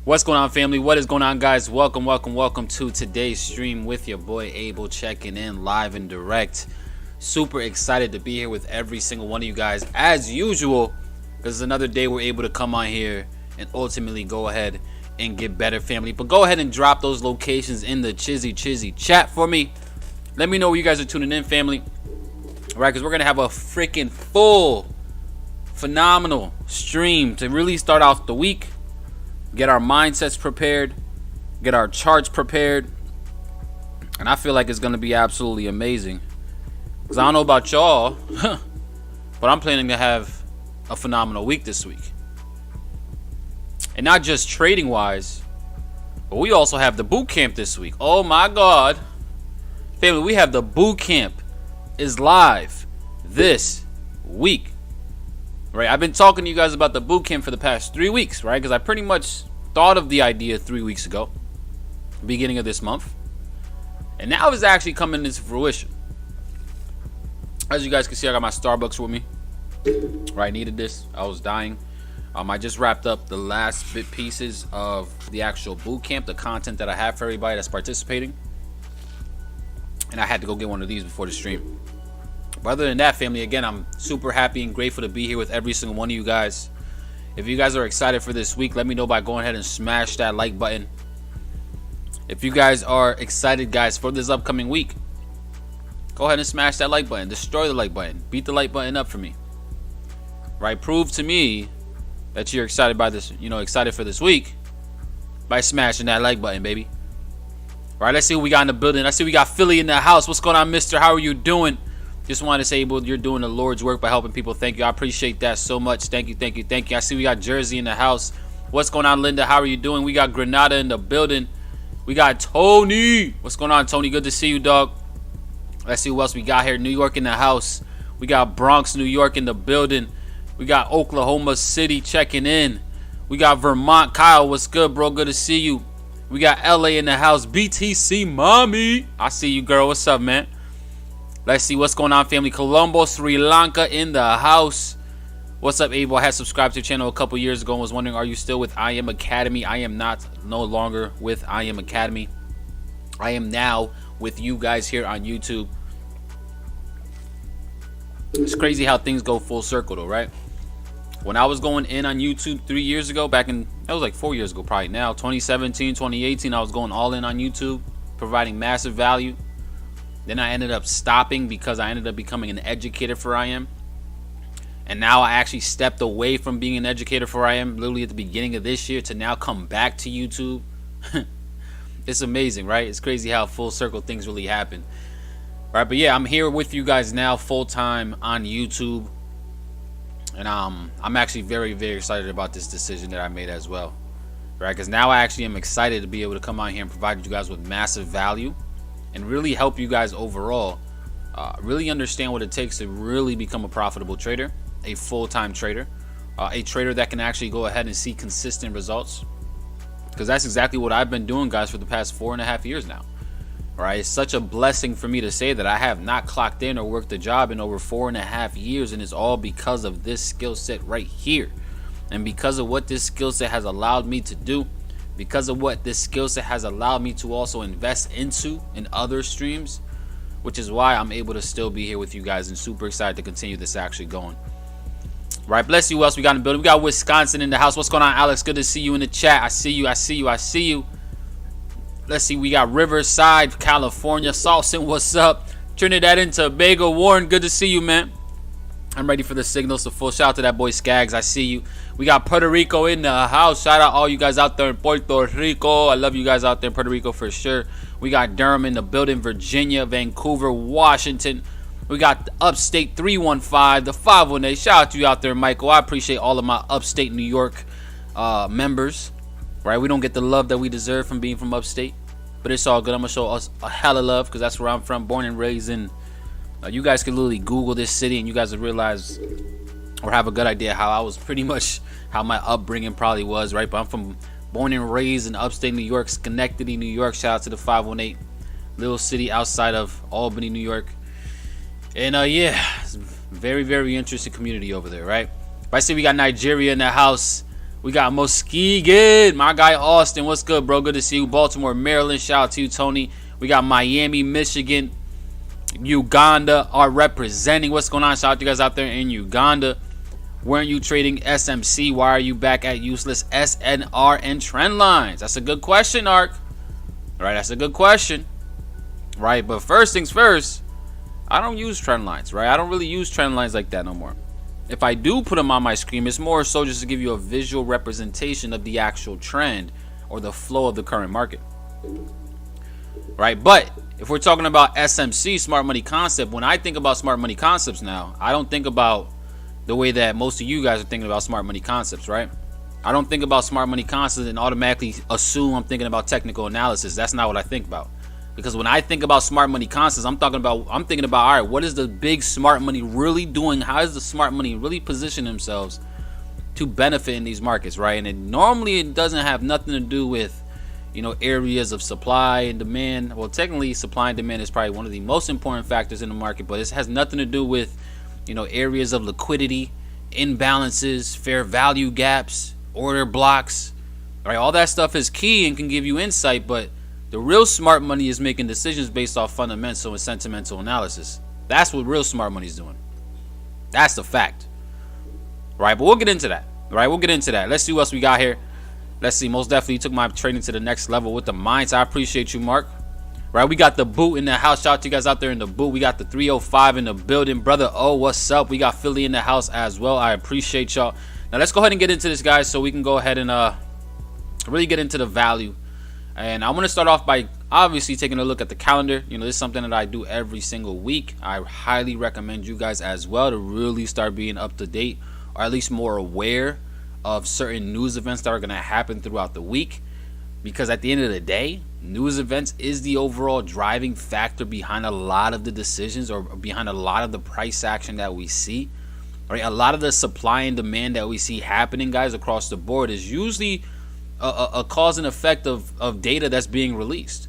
What's going on, family? What is going on, guys? Welcome to today's stream with your boy Abel, checking in live and direct. Super excited to be here with every single one of you guys as usual, because it's another day we're able to come on here and ultimately go ahead and get better, family. But go ahead and drop those locations in the chizzy chat for me. Let me know where you guys are tuning in, family. All right, because we're gonna have a freaking full phenomenal stream to really start off the week, get our mindsets prepared, get our charts prepared, and I feel like it's gonna be absolutely amazing. Because I don't know about y'all, but I'm planning to have a phenomenal week this week. And not just trading wise, but we also have the boot camp this week. Oh my God, family, we have the boot camp is live this week. Right, I've been talking to you guys about the boot camp for the past 3 weeks, right? Because I pretty much thought of the idea 3 weeks ago, beginning of this month, and now it's actually coming into fruition. As you guys can see, I got my Starbucks with me. Right, needed this. I was dying. I just wrapped up the last bit pieces of the actual boot camp, the content that I have for everybody that's participating, and I had to go get one of these before the stream. But other than that, family, again, I'm super happy and grateful to be here with every single one of you guys. If you guys are excited for this week, let me know by going ahead and smash that like button. If you guys are excited, guys, for this upcoming week, go ahead and smash that like button. Destroy the like button. Beat the like button up for me. Right? Prove to me that you're excited by this, excited for this week by smashing that like button, baby. All right, let's see what we got in the building. I see we got Philly in the house. What's going on, mister? How are you doing? Just wanted to say, Abel, you're doing the Lord's work by helping people. Thank you. I appreciate that so much. Thank you. I see we got Jersey in the house. What's going on, Linda? How are you doing? We got Granada in the building. We got Tony. What's going on, Tony? Good to see you, dog. Let's see who else we got here. New York in the house. We got Bronx, New York in the building. We got Oklahoma City checking in. We got Vermont. Kyle, what's good, bro? Good to see you. We got LA in the house. BTC mommy. I see you, girl. What's up, man? Let's see what's going on, family. Colombo, Sri Lanka in the house. What's up, Abel? I had subscribed to your channel a couple years ago and was wondering, are you still with I Am Academy? I am no longer with I Am Academy. I am now with you guys here on YouTube. It's crazy how things go full circle, though, right? When I was going in on YouTube 3 years ago, that was like 4 years ago probably now, 2017, 2018, I was going all in on YouTube, providing massive value. Then I ended up stopping because I ended up becoming an educator for I Am. And now I actually stepped away from being an educator for I Am literally at the beginning of this year to now come back to YouTube. It's amazing, right? It's crazy how full circle things really happen. Right, but yeah, I'm here with you guys now full time on YouTube. And I'm actually very, very excited about this decision that I made as well. Right, because now I actually am excited to be able to come out here and provide you guys with massive value and really help you guys overall really understand what it takes to really become a profitable trader, a full-time trader, a trader that can actually go ahead and see consistent results. Because that's exactly what I've been doing, guys, for the past 4.5 years now. All right, it's such a blessing for me to say that I have not clocked in or worked a job in over 4.5 years, and it's all because of this skill set right here. And because of what this skill set has allowed me to do, because of what this skill set has allowed me to also invest into in other streams, which is why I'm able to still be here with you guys and super excited to continue this actually going. Right, bless you. Who else we got in the building? We got Wisconsin in the house. What's going on, Alex? Good to see you in the chat. I see you. Let's see, we got Riverside, California. Salson, what's up? Trinidad and Tobago. Warren, good to see you, man. I'm ready for the signals, so full shout out to that boy Skaggs. I see you. We got Puerto Rico in the house. Shout out all you guys out there in Puerto Rico. I love you guys out there in Puerto Rico for sure. We got Durham in the building, Virginia, Vancouver, Washington. We got the Upstate 315, the 518. Shout out to you out there, Michael. I appreciate all of my Upstate New York members. Right, we don't get the love that we deserve from being from Upstate, but it's all good. I'm gonna show us a hella love because that's where I'm from, born and raised in. You guys can literally Google this city and you guys will realize or have a good idea how my upbringing probably was, right? But I'm born and raised in upstate New York, Schenectady, New York. Shout out to the 518, little city outside of Albany, New York. And yeah, it's very, very interesting community over there, right? But I see we got Nigeria in the house. We got Muskegon, my guy Austin. What's good, bro? Good to see you. Baltimore, Maryland. Shout out to you, Tony. We got Miami, Michigan, Uganda are representing. What's going on? Shout out to you guys out there in Uganda. Weren't you trading SMC? Why are you back at useless SNR and trend lines? That's a good question, Ark. All right, that's a good question. Right, but first things first, I don't use trend lines, right? I don't really use trend lines like that no more. If I do put them on my screen, it's more so just to give you a visual representation of the actual trend or the flow of the current market. Right, but if we're talking about SMC, smart money concept, when I think about smart money concepts now, I don't think about the way that most of you guys are thinking about smart money concepts, right? I don't think about smart money concepts and automatically assume I'm thinking about technical analysis. That's not what I think about. Because when I think about smart money concepts, I'm thinking about, all right, what is the big smart money really doing? How is the smart money really position themselves to benefit in these markets, right? And it doesn't have nothing to do with, you know, areas of supply and demand. Well, technically, supply and demand is probably one of the most important factors in the market, but it has nothing to do with, you know, areas of liquidity, imbalances, fair value gaps, order blocks, right? All that stuff is key and can give you insight, but the real smart money is making decisions based off fundamental and sentimental analysis. That's what real smart money is doing. That's the fact. Right, but we'll get into that. Right, we'll get into that. Let's see what else we got here. Let's see. Most definitely took my trading to the next level with the minds. I appreciate you, Mark. Right, we got the boot in the house. Shout out to you guys out there in the boot. We got the 305 in the building. Brother, oh, what's up? We got Philly in the house as well. I appreciate y'all. Now, let's go ahead and get into this, guys, so we can go ahead and really get into the value. And I want to start off by obviously taking a look at the calendar. You know, this is something that I do every single week. I highly recommend you guys as well to really start being up to date, or at least more aware of certain news events that are going to happen throughout the week. Because at the end of the day, news events is the overall driving factor behind a lot of the decisions or behind a lot of the price action that we see. Right? A lot of the supply and demand that we see happening, guys, across the board is usually a cause and effect of data that's being released,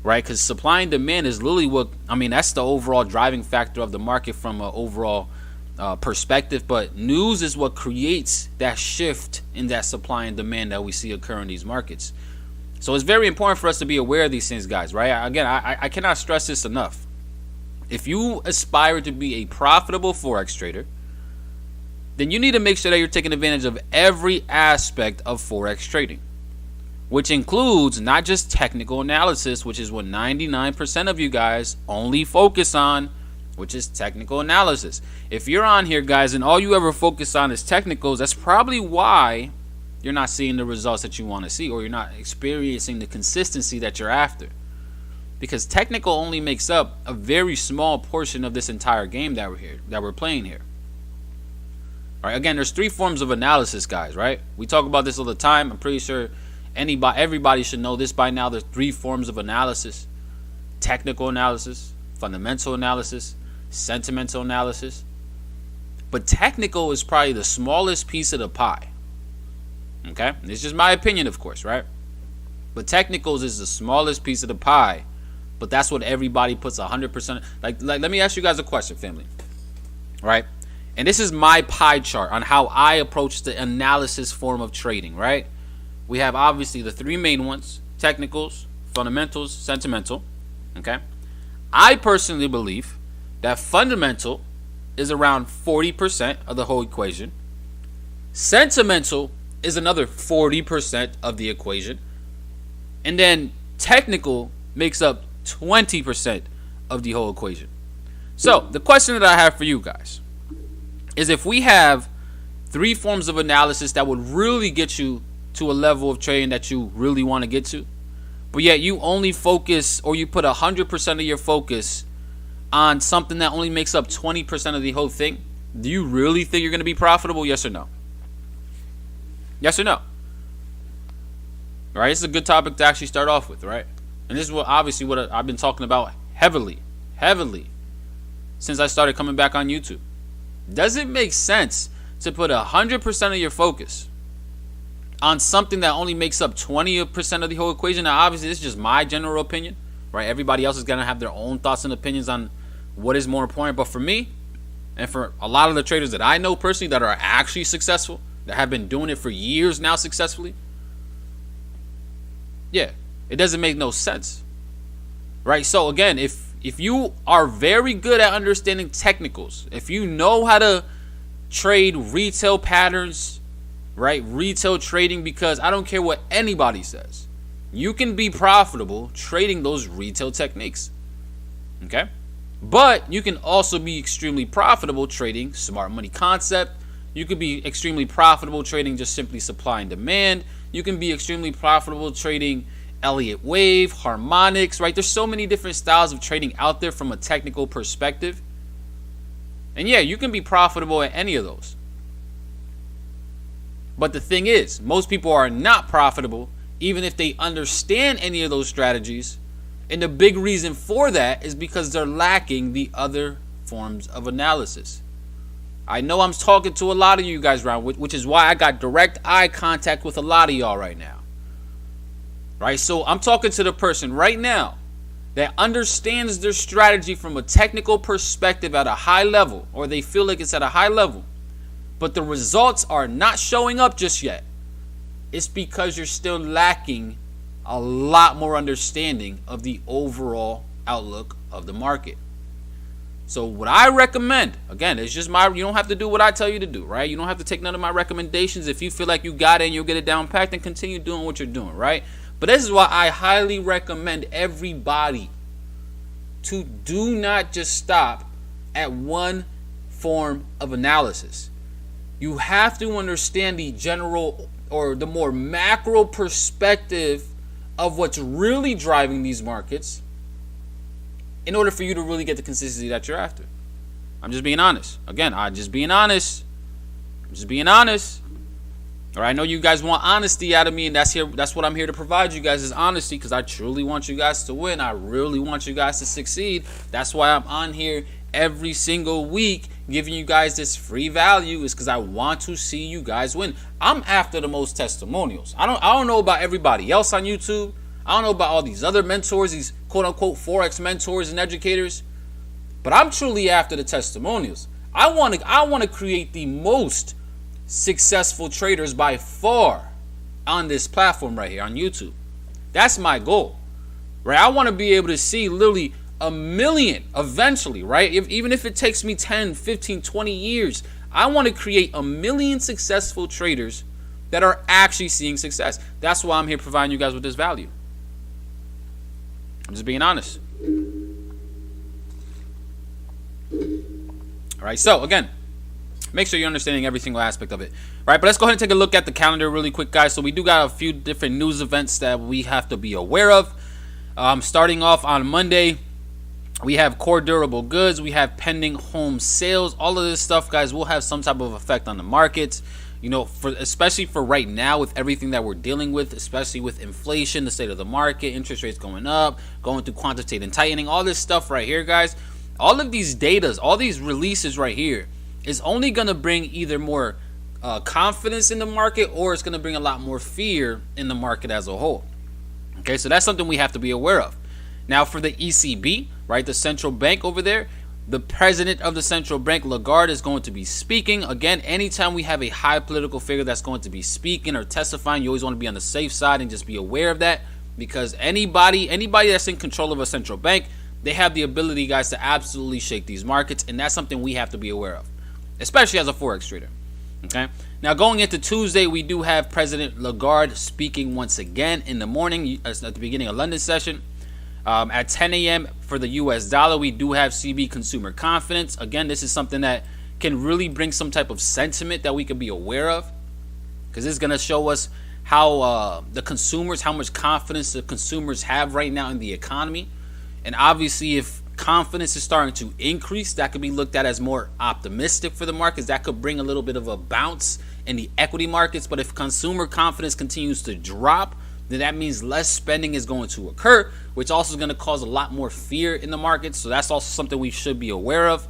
right? Because supply and demand is literally what, I mean, that's the overall driving factor of the market from an overall perspective, but news is what creates that shift in that supply and demand that we see occur in these markets. So it's very important for us to be aware of these things, guys, right? Again, I cannot stress this enough. If you aspire to be a profitable Forex trader, then you need to make sure that you're taking advantage of every aspect of Forex trading, which includes not just technical analysis, which is what 99% of you guys only focus on, which is technical analysis. If you're on here, guys, and all you ever focus on is technicals, that's probably why you're not seeing the results that you want to see, or you're not experiencing the consistency that you're after. Because technical only makes up a very small portion of this entire game that we're playing here. All right, again, there's three forms of analysis, guys, right? We talk about this all the time. I'm pretty sure everybody should know this by now. There's three forms of analysis: technical analysis, fundamental analysis, sentimental analysis. But technical is probably the smallest piece of the pie. Okay? It's just my opinion, of course, right? But technicals is the smallest piece of the pie, but that's what everybody puts 100%. Like let me ask you guys a question, family. Right? And this is my pie chart on how I approach the analysis form of trading, right? We have obviously the three main ones: technicals, fundamentals, sentimental. Okay? I personally believe that fundamental is around 40% of the whole equation. Sentimental is another 40% of the equation. And then technical makes up 20% of the whole equation. So the question that I have for you guys is, if we have three forms of analysis that would really get you to a level of trading that you really want to get to, but yet you only focus, or you put 100% of your focus on something that only makes up 20% of the whole thing, do you really think you're going to be profitable? Yes or no? Yes or no? All right, it's a good topic to actually start off with, right? And this is what I've been talking about heavily since I started coming back on YouTube. Does it make sense to put 100% of your focus on something that only makes up 20% of the whole equation? Now, obviously, this is just my general opinion, right? Everybody else is going to have their own thoughts and opinions on what is more important. But for me, and for a lot of the traders that I know personally that are actually successful, that have been doing it for years now successfully? Yeah, it doesn't make no sense, right? So again, if you are very good at understanding technicals, if you know how to trade retail patterns, right? Retail trading, because I don't care what anybody says, you can be profitable trading those retail techniques. Okay? But you can also be extremely profitable trading smart money concept. You could be extremely profitable trading just simply supply and demand. You can be extremely profitable trading Elliott wave, harmonics, right? There's so many different styles of trading out there from a technical perspective. And yeah, you can be profitable at any of those. But the thing is, most people are not profitable even if they understand any of those strategies. And the big reason for that is because they're lacking the other forms of analysis. I know I'm talking to a lot of you guys around, which is why I got direct eye contact with a lot of y'all right now. Right? So I'm talking to the person right now that understands their strategy from a technical perspective at a high level, or they feel like it's at a high level, but the results are not showing up just yet. It's because you're still lacking a lot more understanding of the overall outlook of the market. So what I recommend, again, it's just you don't have to do what I tell you to do, right? You don't have to take none of my recommendations. If you feel like you got it and you'll get it down packed, then continue doing what you're doing, right? But this is why I highly recommend everybody to do not just stop at one form of analysis. You have to understand the general or the more macro perspective of what's really driving these markets in order for you to really get the consistency that you're after. I'm just being honest. Again, I'm just being honest. All right, I know you guys want honesty out of me, and that's what I'm here to provide you guys, is honesty, because I truly want you guys to win. I really want you guys to succeed. That's why I'm on here every single week giving you guys this free value, is because I want to see you guys win. I'm after the most testimonials. I don't know about everybody else on YouTube. I don't know about all these other mentors, these quote unquote Forex mentors and educators, but I'm truly after the testimonials. I want to create the most successful traders by far on this platform right here on YouTube. That's my goal, right? I want to be able to see literally a million eventually, right? Even if it takes me 10, 15, 20 years, I want to create a million successful traders that are actually seeing success. That's why I'm here providing you guys with this value. I'm just being honest. All right, so again, make sure you're understanding every single aspect of it. Right, but let's go ahead and take a look at the calendar really quick, guys. So we do got a few different news events that we have to be aware of. Starting off on Monday, we have core durable goods. We have pending home sales. All of this stuff, guys, will have some type of effect on the markets. You know, especially for right now with everything that we're dealing with, especially with inflation, the state of the market, interest rates going up, going through quantitative tightening, all this stuff right here, guys. All of these datas, all these releases right here is only going to bring either more confidence in the market, or it's going to bring a lot more fear in the market as a whole. Okay, so that's something we have to be aware of. Now for the ECB, right, the central bank over there, the president of the central bank, Lagarde, is going to be speaking. Again, anytime we have a high political figure that's going to be speaking or testifying, you always want to be on the safe side and just be aware of that, because anybody that's in control of a central bank, they have the ability, guys, to absolutely shake these markets, and that's something we have to be aware of, especially as a Forex trader. Okay, now going into Tuesday, we do have President Lagarde speaking once again in the morning at the beginning of London session. At 10 a.m. for the US dollar, we do have CB consumer confidence. Again, this is something that can really bring some type of sentiment that we can be aware of, because it's going to show us how how much confidence the consumers have right now in the economy. And obviously, if confidence is starting to increase, that could be looked at as more optimistic for the markets. That could bring a little bit of a bounce in the equity markets. But if consumer confidence continues to drop, then that means less spending is going to occur, which also is going to cause a lot more fear in the market. So that's also something we should be aware of.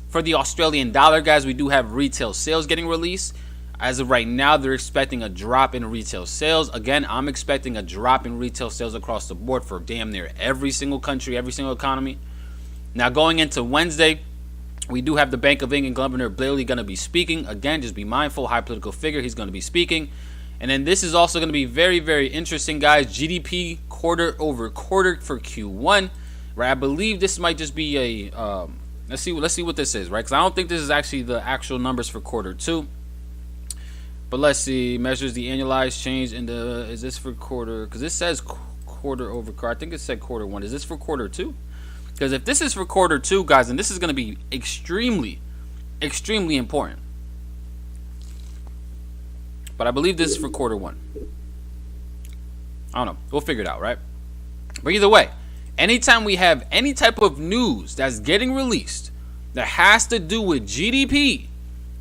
For the Australian dollar, guys, we do have retail sales getting released. As of right now, they're expecting a drop in retail sales. Again, I'm expecting a drop in retail sales across the board for damn near every single country, every single economy. Now going into Wednesday, We do have the Bank of England Governor Bailey going to be speaking. Again, just be mindful, high political figure. He's going to be speaking. And then this is also going to be very, very interesting, guys. GDP quarter over quarter for Q1. Right, I believe this might just be a let's see what this is, right? Because I don't think this is actually the actual numbers for quarter 2. But let's see. Measures the annualized change in the. Is this for quarter? Because this says quarter over quarter. I think it said quarter 1. Is this for quarter 2? Because if this is for quarter 2, guys, then this is going to be extremely, extremely important. But I believe this is for quarter 1. I don't know. We'll figure it out, right? But either way, anytime we have any type of news that's getting released that has to do with GDP,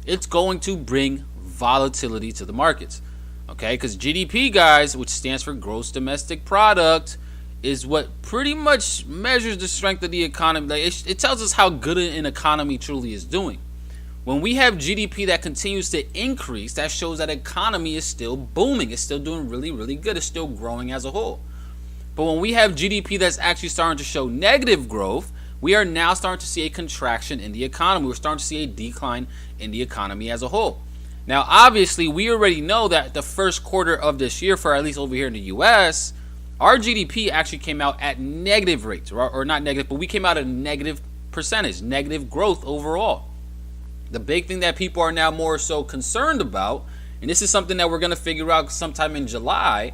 it's going to bring volatility to the markets. Okay? Because GDP, guys, which stands for gross domestic product, is what pretty much measures the strength of the economy. Like it tells us how good an economy truly is doing. When we have GDP that continues to increase, that shows that economy is still booming. It's still doing really, really good. It's still growing as a whole. But when we have GDP that's actually starting to show negative growth, we are now starting to see a contraction in the economy. We're starting to see a decline in the economy as a whole. Now, obviously, we already know that the first quarter of this year, for at least over here in the U.S., our GDP actually came out at negative rates, or not negative, but we came out at a negative percentage, negative growth overall. The big thing that people are now more so concerned about, and this is something that we're going to figure out sometime in July,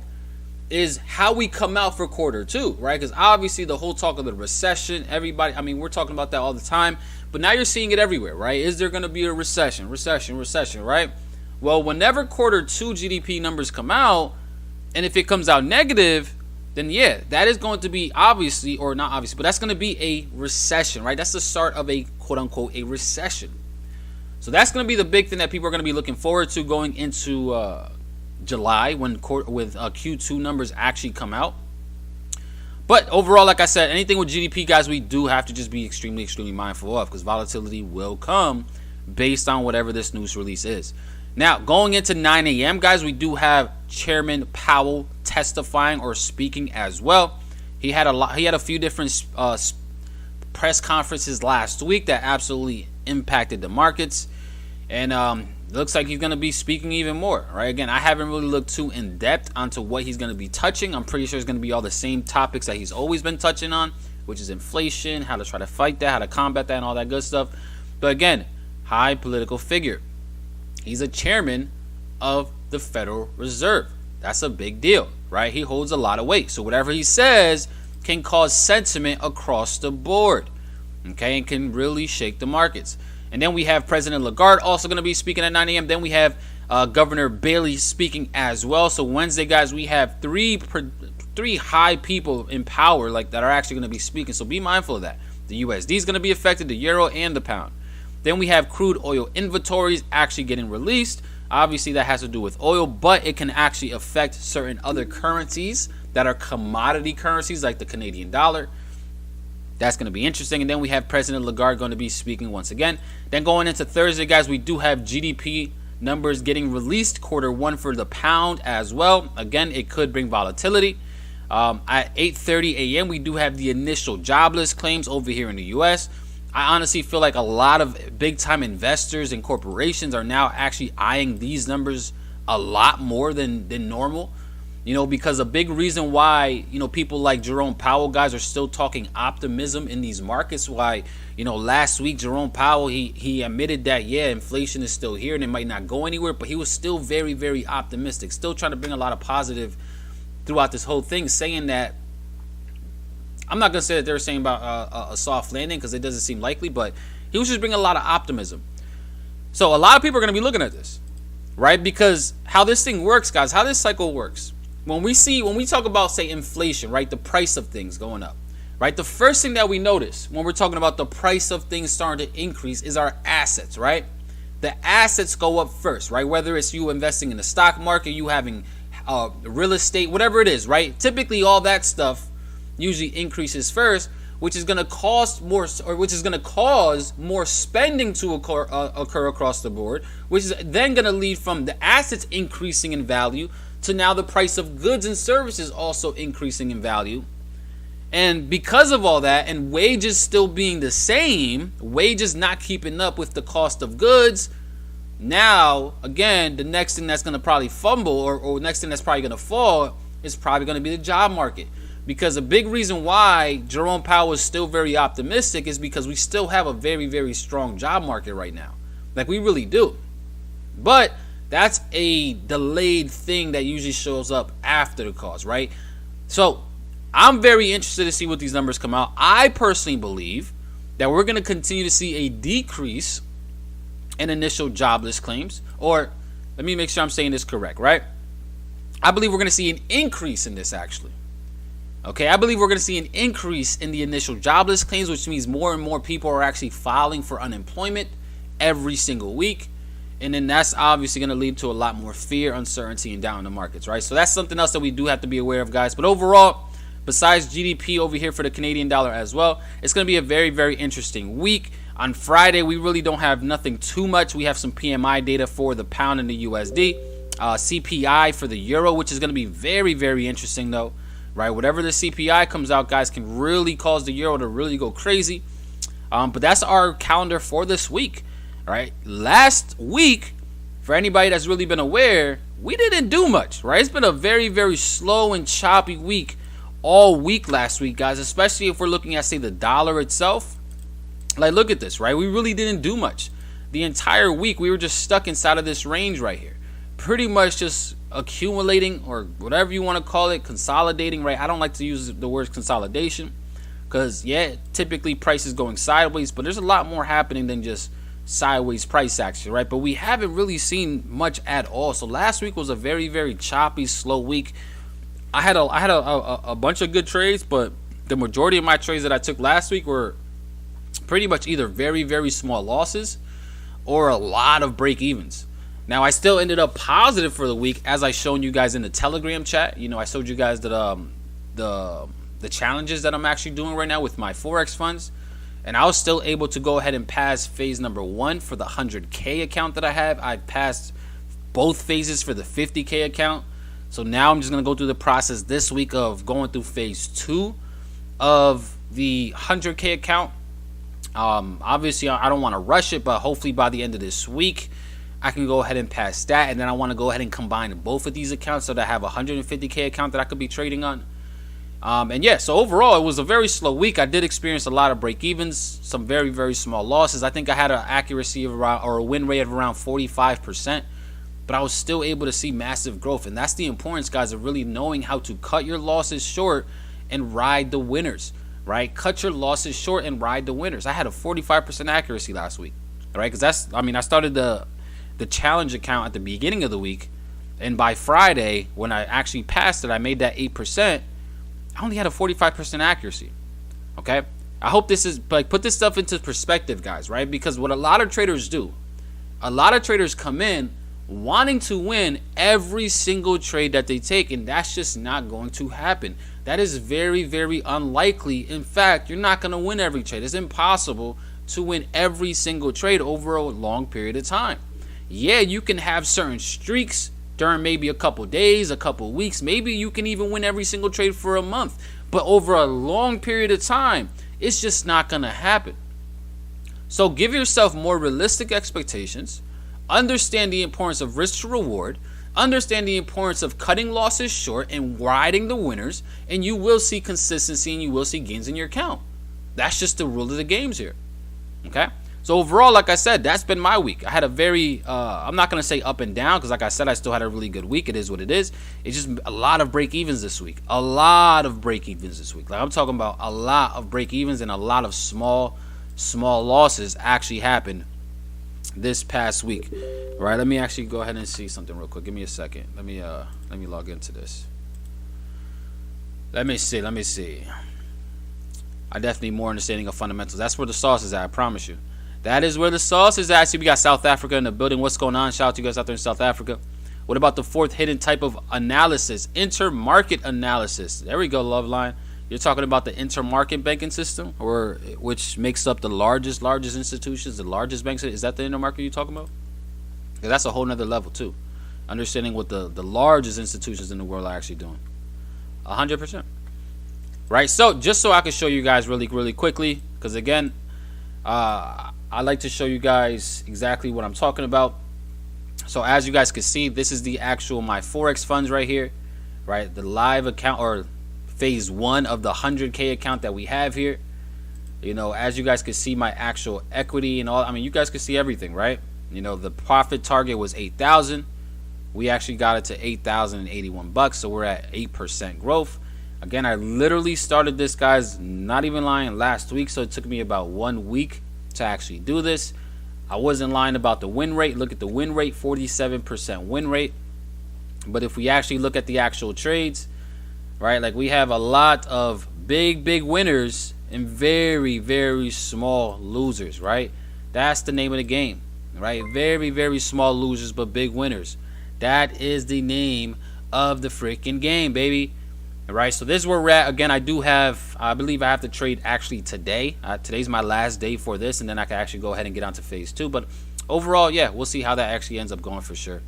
is how we come out for quarter 2, right? Because obviously the whole talk of the recession, everybody, I mean, we're talking about that all the time, but now you're seeing it everywhere, right? Is there going to be a recession, right? Well, whenever quarter 2 GDP numbers come out, and if it comes out negative, then yeah, that is going to be obviously, or not obviously, but that's going to be a recession, right? That's the start of a quote unquote a recession. So that's going to be the big thing that people are going to be looking forward to going into July when Q2 numbers actually come out. But overall, like I said, anything with GDP, guys, we do have to just be extremely, extremely mindful of, because volatility will come based on whatever this news release is. Now, going into 9 a.m., guys, we do have Chairman Powell testifying or speaking as well. He had a few different press conferences last week that absolutely impacted the markets, and looks like he's going to be speaking even more, right? Again, I haven't really looked too in depth onto what he's going to be touching. I'm pretty sure it's going to be all the same topics that he's always been touching on, which is inflation, how to try to fight that, how to combat that, and all that good stuff. But again, high political figure. He's a chairman of the Federal Reserve. That's a big deal, right? He holds a lot of weight. So whatever he says can cause sentiment across the board, okay, and can really shake the markets. And then we have President Lagarde also going to be speaking at 9 a.m. Then we have Governor Bailey speaking as well. So Wednesday, guys, we have three high people in power like that are actually going to be speaking. So be mindful of that. The USD is going to be affected, the euro and the pound. Then we have crude oil inventories actually getting released. Obviously, that has to do with oil, but it can actually affect certain other currencies that are commodity currencies like the Canadian dollar. That's going to be interesting. And then we have President Lagarde going to be speaking once again. Then going into Thursday, guys, we do have GDP numbers getting released, quarter 1 for the pound as well. Again, it could bring volatility. At 8:30 a.m., we do have the initial jobless claims over here in the U.S. I honestly feel like a lot of big-time investors and corporations are now actually eyeing these numbers a lot more than normal. You know, because a big reason why, you know, people like Jerome Powell, guys, are still talking optimism in these markets. Why, you know, last week, Jerome Powell, he admitted that, yeah, inflation is still here and it might not go anywhere, but he was still very, very optimistic, still trying to bring a lot of positive throughout this whole thing, saying that, I'm not going to say that they're saying about a soft landing because it doesn't seem likely, but he was just bringing a lot of optimism. So a lot of people are going to be looking at this, right? Because how this thing works, guys, how this cycle works. When we talk about, say, inflation, right, the price of things going up, right, the first thing that we notice when we're talking about the price of things starting to increase is our assets, right? The assets go up first, right? Whether it's you investing in the stock market, you having real estate, whatever it is, right? Typically, all that stuff usually increases first, which is going to cost more, or which is going to cause more spending to occur across the board, which is then going to lead from the assets increasing in value to now the price of goods and services also increasing in value. And because of all that, and wages still being the same, wages not keeping up with the cost of goods, now, again, the next thing that's going to probably fumble, or next thing that's probably going to fall, is probably going to be the job market. Because a big reason why Jerome Powell is still very optimistic is because we still have a very, very strong job market right now. Like, we really do. But that's a delayed thing that usually shows up after the cause, right? So I'm very interested to see what these numbers come out. I personally believe that we're going to continue to see a decrease in initial jobless claims. Or let me make sure I'm saying this correct, right? I believe we're going to see an increase in this, actually. Okay, I believe we're going to see an increase in the initial jobless claims, which means more and more people are actually filing for unemployment every single week. And then that's obviously going to lead to a lot more fear, uncertainty, and down in the markets, right? So that's something else that we do have to be aware of, guys. But overall, besides GDP over here for the Canadian dollar as well, it's going to be a very, very interesting week. On Friday, we really don't have nothing too much. We have some PMI data for the pound and the USD. CPI for the euro, which is going to be very, very interesting, though, right? Whatever the CPI comes out, guys, can really cause the euro to really go crazy. But that's our calendar for this week, right? Last week, for anybody that's really been aware, we didn't do much, right? It's been a very, very slow and choppy week all week last week, guys, especially if we're looking at, say, the dollar itself. Like, look at this, right? We really didn't do much. The entire week, we were just stuck inside of this range right here. Pretty much just accumulating, or whatever you want to call it, consolidating, right? I don't like to use the word consolidation because, yeah, typically price is going sideways, but there's a lot more happening than just sideways price action, right? But we haven't really seen much at all. So last week was a very, very choppy, slow week. I had a bunch of good trades, but the majority of my trades that I took last week were pretty much either very, very small losses or a lot of break evens. Now, I still ended up positive for the week, as I shown you guys in the Telegram chat. You know, I showed you guys that the challenges that I'm actually doing right now with my Forex funds, and I was still able to go ahead and pass phase number 1 for the 100K account that I have. I passed both phases for the 50K account. So now I'm just going to go through the process this week of going through phase 2 of the 100K account. Obviously, I don't want to rush it, but hopefully by the end of this week, I can go ahead and pass that. And then I want to go ahead and combine both of these accounts so that I have a 150K account that I could be trading on. And yeah, so overall, it was a very slow week. I did experience a lot of break evens, some very, very small losses. I think I had an accuracy of around, or a win rate of around 45%. But I was still able to see massive growth. And that's the importance, guys, of really knowing how to cut your losses short and ride the winners, right? Cut your losses short and ride the winners. I had a 45% accuracy last week, right? Because I started the challenge account at the beginning of the week. And by Friday, when I actually passed it, I made that 8%. I only had a 45% accuracy, okay? I hope this is, like, put this stuff into perspective, guys, right? Because what a lot of traders do, a lot of traders come in wanting to win every single trade that they take, and that's just not going to happen. That is very, very unlikely. In fact, you're not going to win every trade. It's impossible to win every single trade over a long period of time. Yeah, you can have certain streaks during maybe a couple days, a couple weeks. Maybe you can even win every single trade for a month. But over a long period of time, it's just not going to happen. So give yourself more realistic expectations. Understand the importance of risk to reward. Understand the importance of cutting losses short and riding the winners, and you will see consistency and you will see gains in your account. That's just the rule of the games here. Okay? So overall, like I said, that's been my week. I had a very, I'm not going to say up and down, because like I said, I still had a really good week. It is what it is. It's just a lot of break evens this week. A lot of break evens this week. Like, I'm talking about a lot of break evens, and a lot of small losses actually happened this past week. All right, let me actually go ahead and see something real quick. Give me a second. Let me log into this. Let me see. I definitely need more understanding of fundamentals. That's where the sauce is at, I promise you. That is where the sauce is at. See, we got South Africa in the building. What's going on? Shout out to you guys out there in South Africa. What about the fourth hidden type of analysis? Intermarket analysis. There we go, love line. You're talking about the intermarket banking system, or which makes up the largest institutions, the largest banks. Is that the intermarket you're talking about? Because that's a whole nother level too. Understanding what the largest institutions in the world are actually doing. 100%. right? So just so I can show you guys really quickly, because again, I like to show you guys exactly what I'm talking about. So as you guys can see, this is the actual my Forex funds right here, right? The live account, or phase 1 of the 100K account that we have here. You know, as you guys can see, my actual equity and all, I mean, you guys can see everything, right? You know, the profit target was 8,000. We actually got it to 8,081 bucks, so we're at 8% growth. Again, I literally started this, guys, not even lying, last week, so it took me about 1 week to actually do this. I wasn't lying about the win rate. Look at the win rate, 47% win rate. But if we actually look at the actual trades, right, like we have a lot of big winners and very small losers, right? That's the name of the game, right? Very small losers but big winners. That is the name of the freaking game, baby. All right, so this is where we're at. Again, I believe I have to trade actually today. Today's my last day for this, and then I can actually go ahead and get on to phase 2. But overall, yeah, we'll see how that actually ends up going for sure.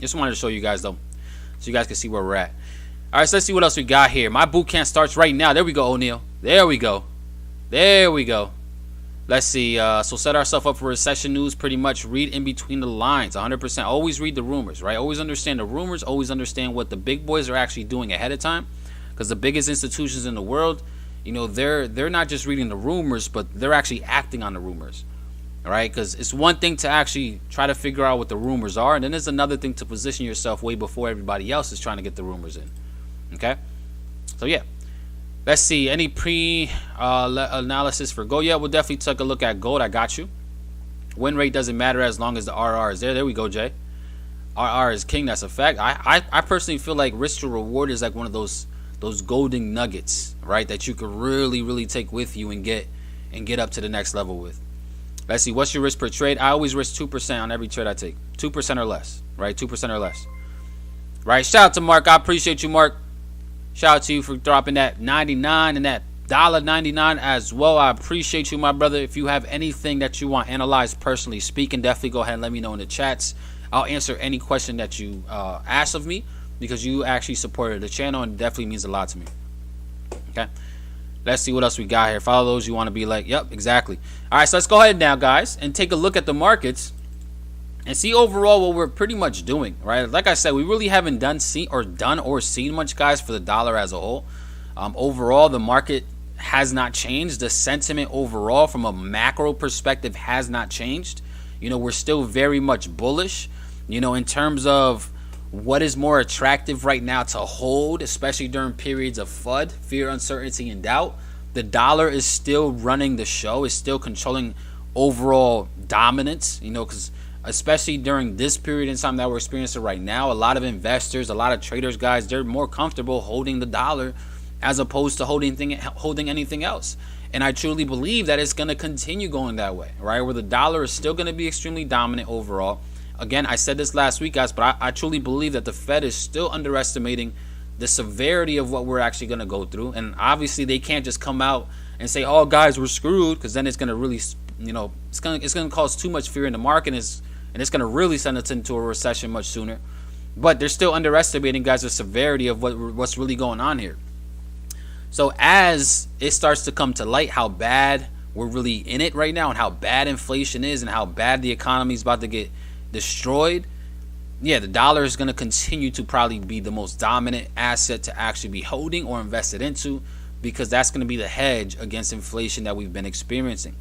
Just wanted to show you guys though, so you guys can see where we're at. All right, so let's see what else we got here. My boot camp starts right now. There we go, O'Neal. There we go. Let's see. So set ourselves up for recession news. Pretty much read in between the lines. 100%. Always read the rumors, right? Always understand the rumors. Always understand what the big boys are actually doing ahead of time. Because the biggest institutions in the world, you know, they're not just reading the rumors, but they're actually acting on the rumors. All right, because it's one thing to actually try to figure out what the rumors are, and then it's another thing to position yourself way before everybody else is trying to get the rumors in. Okay, so yeah, let's see. Any pre-analysis for gold? Yeah, we'll definitely take a look at gold. I got you. Win rate doesn't matter as long as the RR is there. There we go, Jay. RR is king. That's a fact. I personally feel like risk to reward is like one of those golden nuggets, right? That you could really take with you and get up to the next level with. Let's see. What's your risk per trade? I always risk 2% on every trade I take. 2% or less, right? 2% or less. Right. Shout out to Mark. I appreciate you, Mark. Shout out to you for dropping that 99 and that $1.99 as well. I appreciate you, my brother. If you have anything that you want analyzed personally speaking, definitely go ahead and let me know in the chats. I'll answer any question that you ask of me, because you actually supported the channel and it definitely means a lot to me. Okay. Let's see what else we got here. Follow those you want to be like. Yep, exactly. All right, so let's go ahead now, guys, and take a look at the markets and see overall what we're pretty much doing, right? Like I said, we really haven't done or seen much, guys, for the dollar as a whole. Overall, the market has not changed. The sentiment overall from a macro perspective has not changed. You know, we're still very much bullish, you know, in terms of what is more attractive right now to hold, especially during periods of FUD, fear, uncertainty, and doubt. The dollar is still running the show, is still controlling overall dominance, you know, because especially during this period in time that we're experiencing right now, a lot of investors, a lot of traders, guys, they're more comfortable holding the dollar as opposed to holding anything else. And I truly believe that it's going to continue going that way, right? Where the dollar is still going to be extremely dominant overall. Again, I said this last week, guys, but I truly believe that the Fed is still underestimating the severity of what we're actually going to go through. And obviously they can't just come out and say, oh, guys, we're screwed, because then it's going to really, you know, it's going to cause too much fear in the market, and it's going to really send us into a recession much sooner. But they're still underestimating, guys, the severity of what's really going on here. So as it starts to come to light how bad we're really in it right now, and how bad inflation is, and how bad the economy is about to get destroyed, yeah, the dollar is going to continue to probably be the most dominant asset to actually be holding or invested into, because that's going to be the hedge against inflation that we've been experiencing.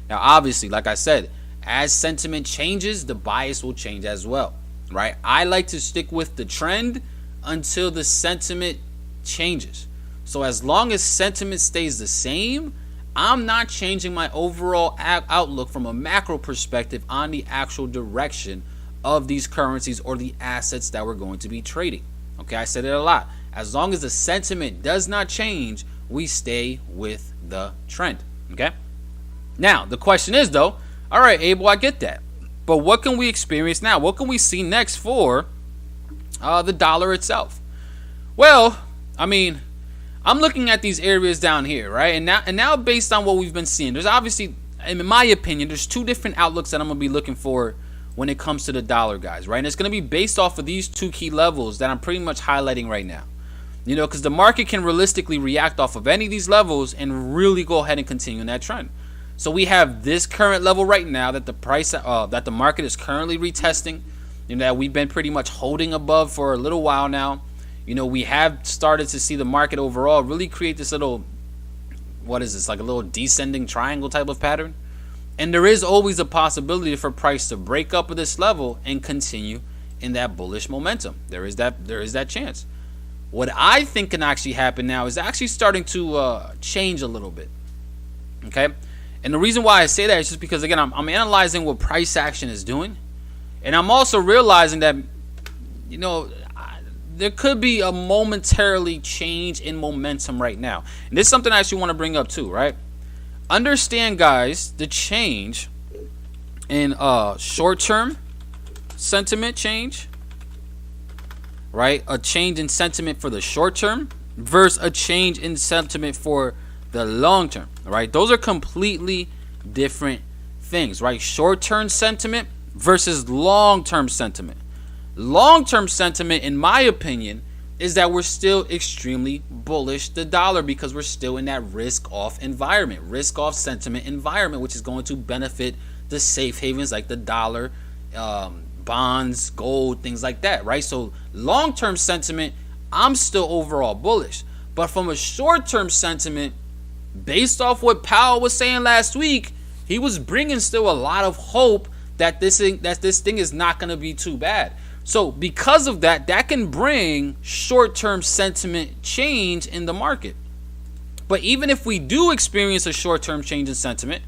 Now, obviously, like I said, as sentiment changes, the bias will change as well, right? I like to stick with the trend until the sentiment changes. So as long as sentiment stays the same, I'm not changing my overall outlook from a macro perspective on the actual direction of these currencies or the assets that we're going to be trading. Okay, I said it a lot. As long as the sentiment does not change, we stay with the trend. Okay. Now, the question is, though, all right, Abel, I get that. But what can we experience now? What can we see next for the dollar itself? Well, I mean, I'm looking at these areas down here, right? And now based on what we've been seeing, there's obviously, in my opinion, there's two different outlooks that I'm going to be looking for when it comes to the dollar, guys, right? And it's going to be based off of these two key levels that I'm pretty much highlighting right now. You know, because the market can realistically react off of any of these levels and really go ahead and continue in that trend. So we have this current level right now that the price that the market is currently retesting, you know, that we've been pretty much holding above for a little while now. You know, we have started to see the market overall really create this little, what is this, like a little descending triangle type of pattern. And there is always a possibility for price to break up at this level and continue in that bullish momentum. There is that chance. What I think can actually happen now is actually starting to change a little bit. Okay, and the reason why I say that is just because, again, I'm analyzing what price action is doing, and I'm also realizing that, you know, there could be a momentarily change in momentum right now. And this is something I actually want to bring up too, right? Understand, guys, the change in short-term sentiment change, right? A change in sentiment for the short term versus a change in sentiment for the long term, right? Those are completely different things, right? Short-term sentiment versus long-term sentiment. Long-term sentiment, in my opinion, is that we're still extremely bullish the dollar because we're still in that risk-off environment, risk-off sentiment environment, which is going to benefit the safe havens like the dollar, bonds, gold, things like that, right? So long-term sentiment, I'm still overall bullish. But from a short-term sentiment, based off what Powell was saying last week, he was bringing still a lot of hope that this thing is not going to be too bad. So because of that, that can bring short-term sentiment change in the market. But even if we do experience a short-term change in sentiment,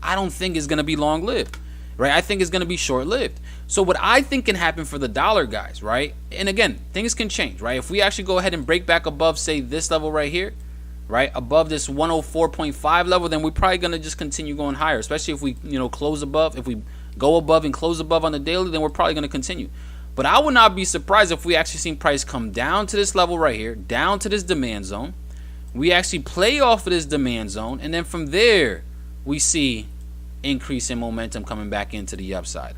I don't think it's going to be long-lived, right? I think it's going to be short-lived. So what I think can happen for the dollar, guys, right? And again, things can change, right? If we actually go ahead and break back above, say, this level right here, right, above this 104.5 level, then we're probably going to just continue going higher, especially if we, you know, close above. If we go above and close above on the daily, then we're probably going to continue. But I would not be surprised if we actually seen price come down to this level right here, down to this demand zone. We actually play off of this demand zone, and then from there, we see increase in momentum coming back into the upside.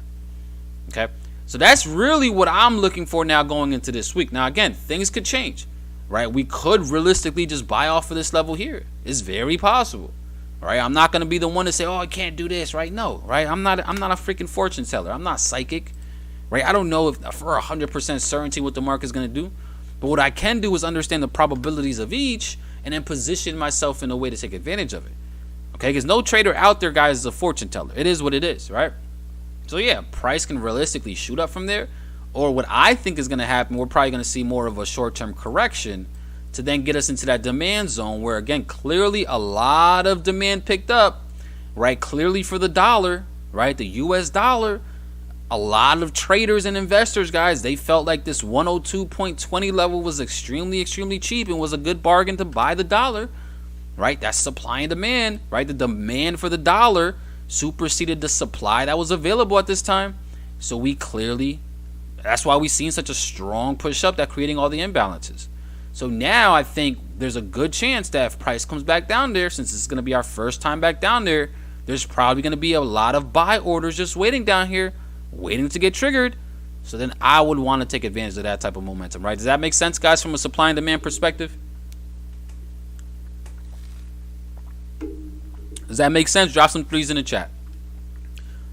Okay, so that's really what I'm looking for now going into this week. Now, again, things could change, right? We could realistically just buy off of this level here. It's very possible, right? I'm not going to be the one to say, oh, I can't do this, right? No, right? I'm not a freaking fortune teller. I'm not psychic, right? I don't know if for 100% certainty what the market is going to do. But what I can do is understand the probabilities of each and then position myself in a way to take advantage of it. Okay, because no trader out there, guys, is a fortune teller. It is what it is, right? So yeah, price can realistically shoot up from there. Or what I think is going to happen, we're probably going to see more of a short-term correction to then get us into that demand zone where, again, clearly a lot of demand picked up, right? Clearly for the dollar, right? The US dollar, a lot of traders and investors, guys, they felt like this 102.20 level was extremely, extremely cheap and was a good bargain to buy the dollar, right? That's supply and demand, right? The demand for the dollar superseded the supply that was available at this time. So we clearly, that's why we've seen such a strong push up that creating all the imbalances. So now I think there's a good chance that if price comes back down there, since it's going to be our first time back down there, there's probably going to be a lot of buy orders just waiting down here, waiting to get triggered. So then I would want to take advantage of that type of momentum, right? Does that make sense, guys, from a supply and demand perspective? Does that make sense? Drop some threes in the chat.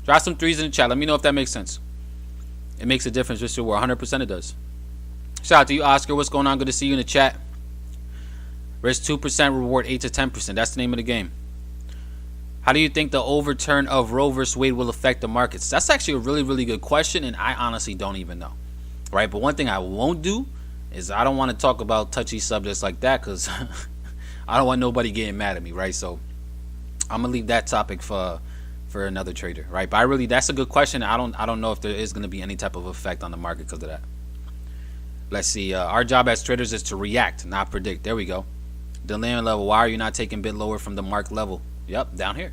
Drop some threes in the chat. Let me know if that makes sense. It makes a difference, just so we're 100% it does. Shout out to you, Oscar. What's going on? Good to see you in the chat. Risk 2%, reward 8 to 10%. That's the name of the game. How do you think the overturn of Roe vs. Wade will affect the markets? That's actually a really, really good question, and I honestly don't even know. Right? But one thing I won't do is I don't want to talk about touchy subjects like that because I don't want nobody getting mad at me, right? So I'm gonna leave that topic for another trader, right? But that's a good question. I don't know if there is gonna be any type of effect on the market because of that. Let's see. Our job as traders is to react, not predict. There we go. The land level. Why are you not taking bid lower from the mark level? Yep, down here.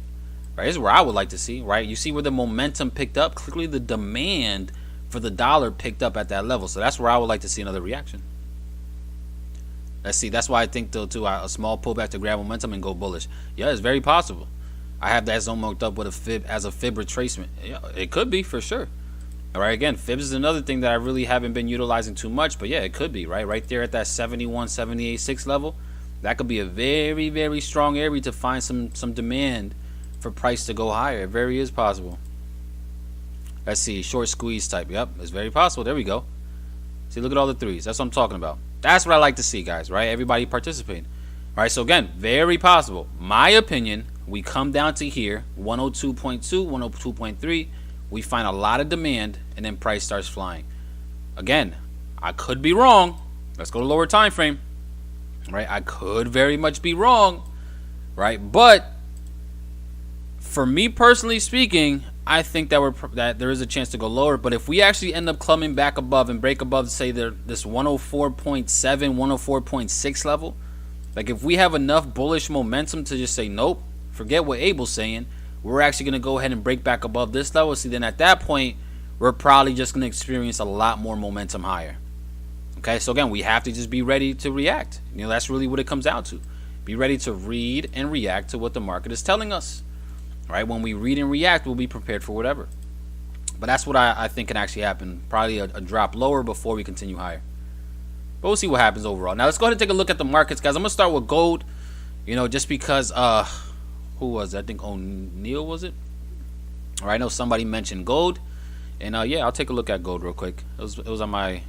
Right, this is where I would like to see. Right, you see where the momentum picked up. Clearly, the demand for the dollar picked up at that level. So that's where I would like to see another reaction. Let's see. That's why I think though too a small pullback to grab momentum and go bullish. Yeah, it's very possible. I have that zone marked up with a fib as a fib retracement. Yeah, it could be for sure. All right, again, fibs is another thing that I really haven't been utilizing too much, but yeah, it could be, right there at that 71, 78.6 level. That could be a very, very strong area to find some demand for price to go higher. It very is possible. Let's see, short squeeze type. Yep, it's very possible. There we go. See, look at all the threes. That's what I'm talking about. That's what I like to see, guys, right? Everybody participating. All right, so again, very possible. My opinion, we come down to here, 102.2, 102.3. We find a lot of demand, and then price starts flying. Again, I could be wrong. Let's go to lower time frame. Right, I could very much be wrong, right? But for me personally speaking, I think that there is a chance to go lower. But if we actually end up coming back above and break above, say this 104.7, 104.6 level, like if we have enough bullish momentum to just say nope, forget what Abel's saying, we're actually gonna go ahead and break back above this level. See, then at that point, we're probably just gonna experience a lot more momentum higher. Okay, so again, we have to just be ready to react. You know, that's really what it comes down to. Be ready to read and react to what the market is telling us. Right? When we read and react, we'll be prepared for whatever. But that's what I think can actually happen. Probably a drop lower before we continue higher. But we'll see what happens overall. Now let's go ahead and take a look at the markets, guys. I'm gonna start with gold. You know, just because who was it? I think O'Neal, was it? Or I know somebody mentioned gold. And yeah, I'll take a look at gold real quick. It was on my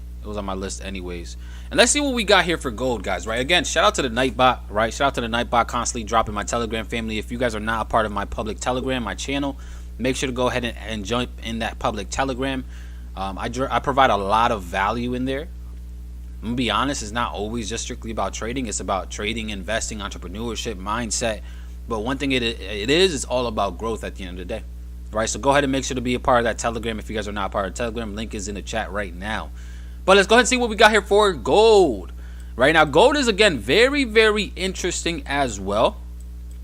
list anyways. And let's see what we got here for gold, guys, right? Again, shout out to the Nightbot, right? Shout out to the Nightbot, constantly dropping my Telegram family. If you guys are not a part of my public Telegram, my channel, make sure to go ahead and jump in that public Telegram. I provide a lot of value in there. I'm gonna be honest, it's not always just strictly about trading. It's about trading, investing, entrepreneurship, mindset. But one thing it is, it's all about growth at the end of the day. Right? So go ahead and make sure to be a part of that Telegram if you guys are not a part of Telegram. Link is in the chat right now. But let's go ahead and see what we got here for gold. Right now, gold is, again, very, very interesting as well.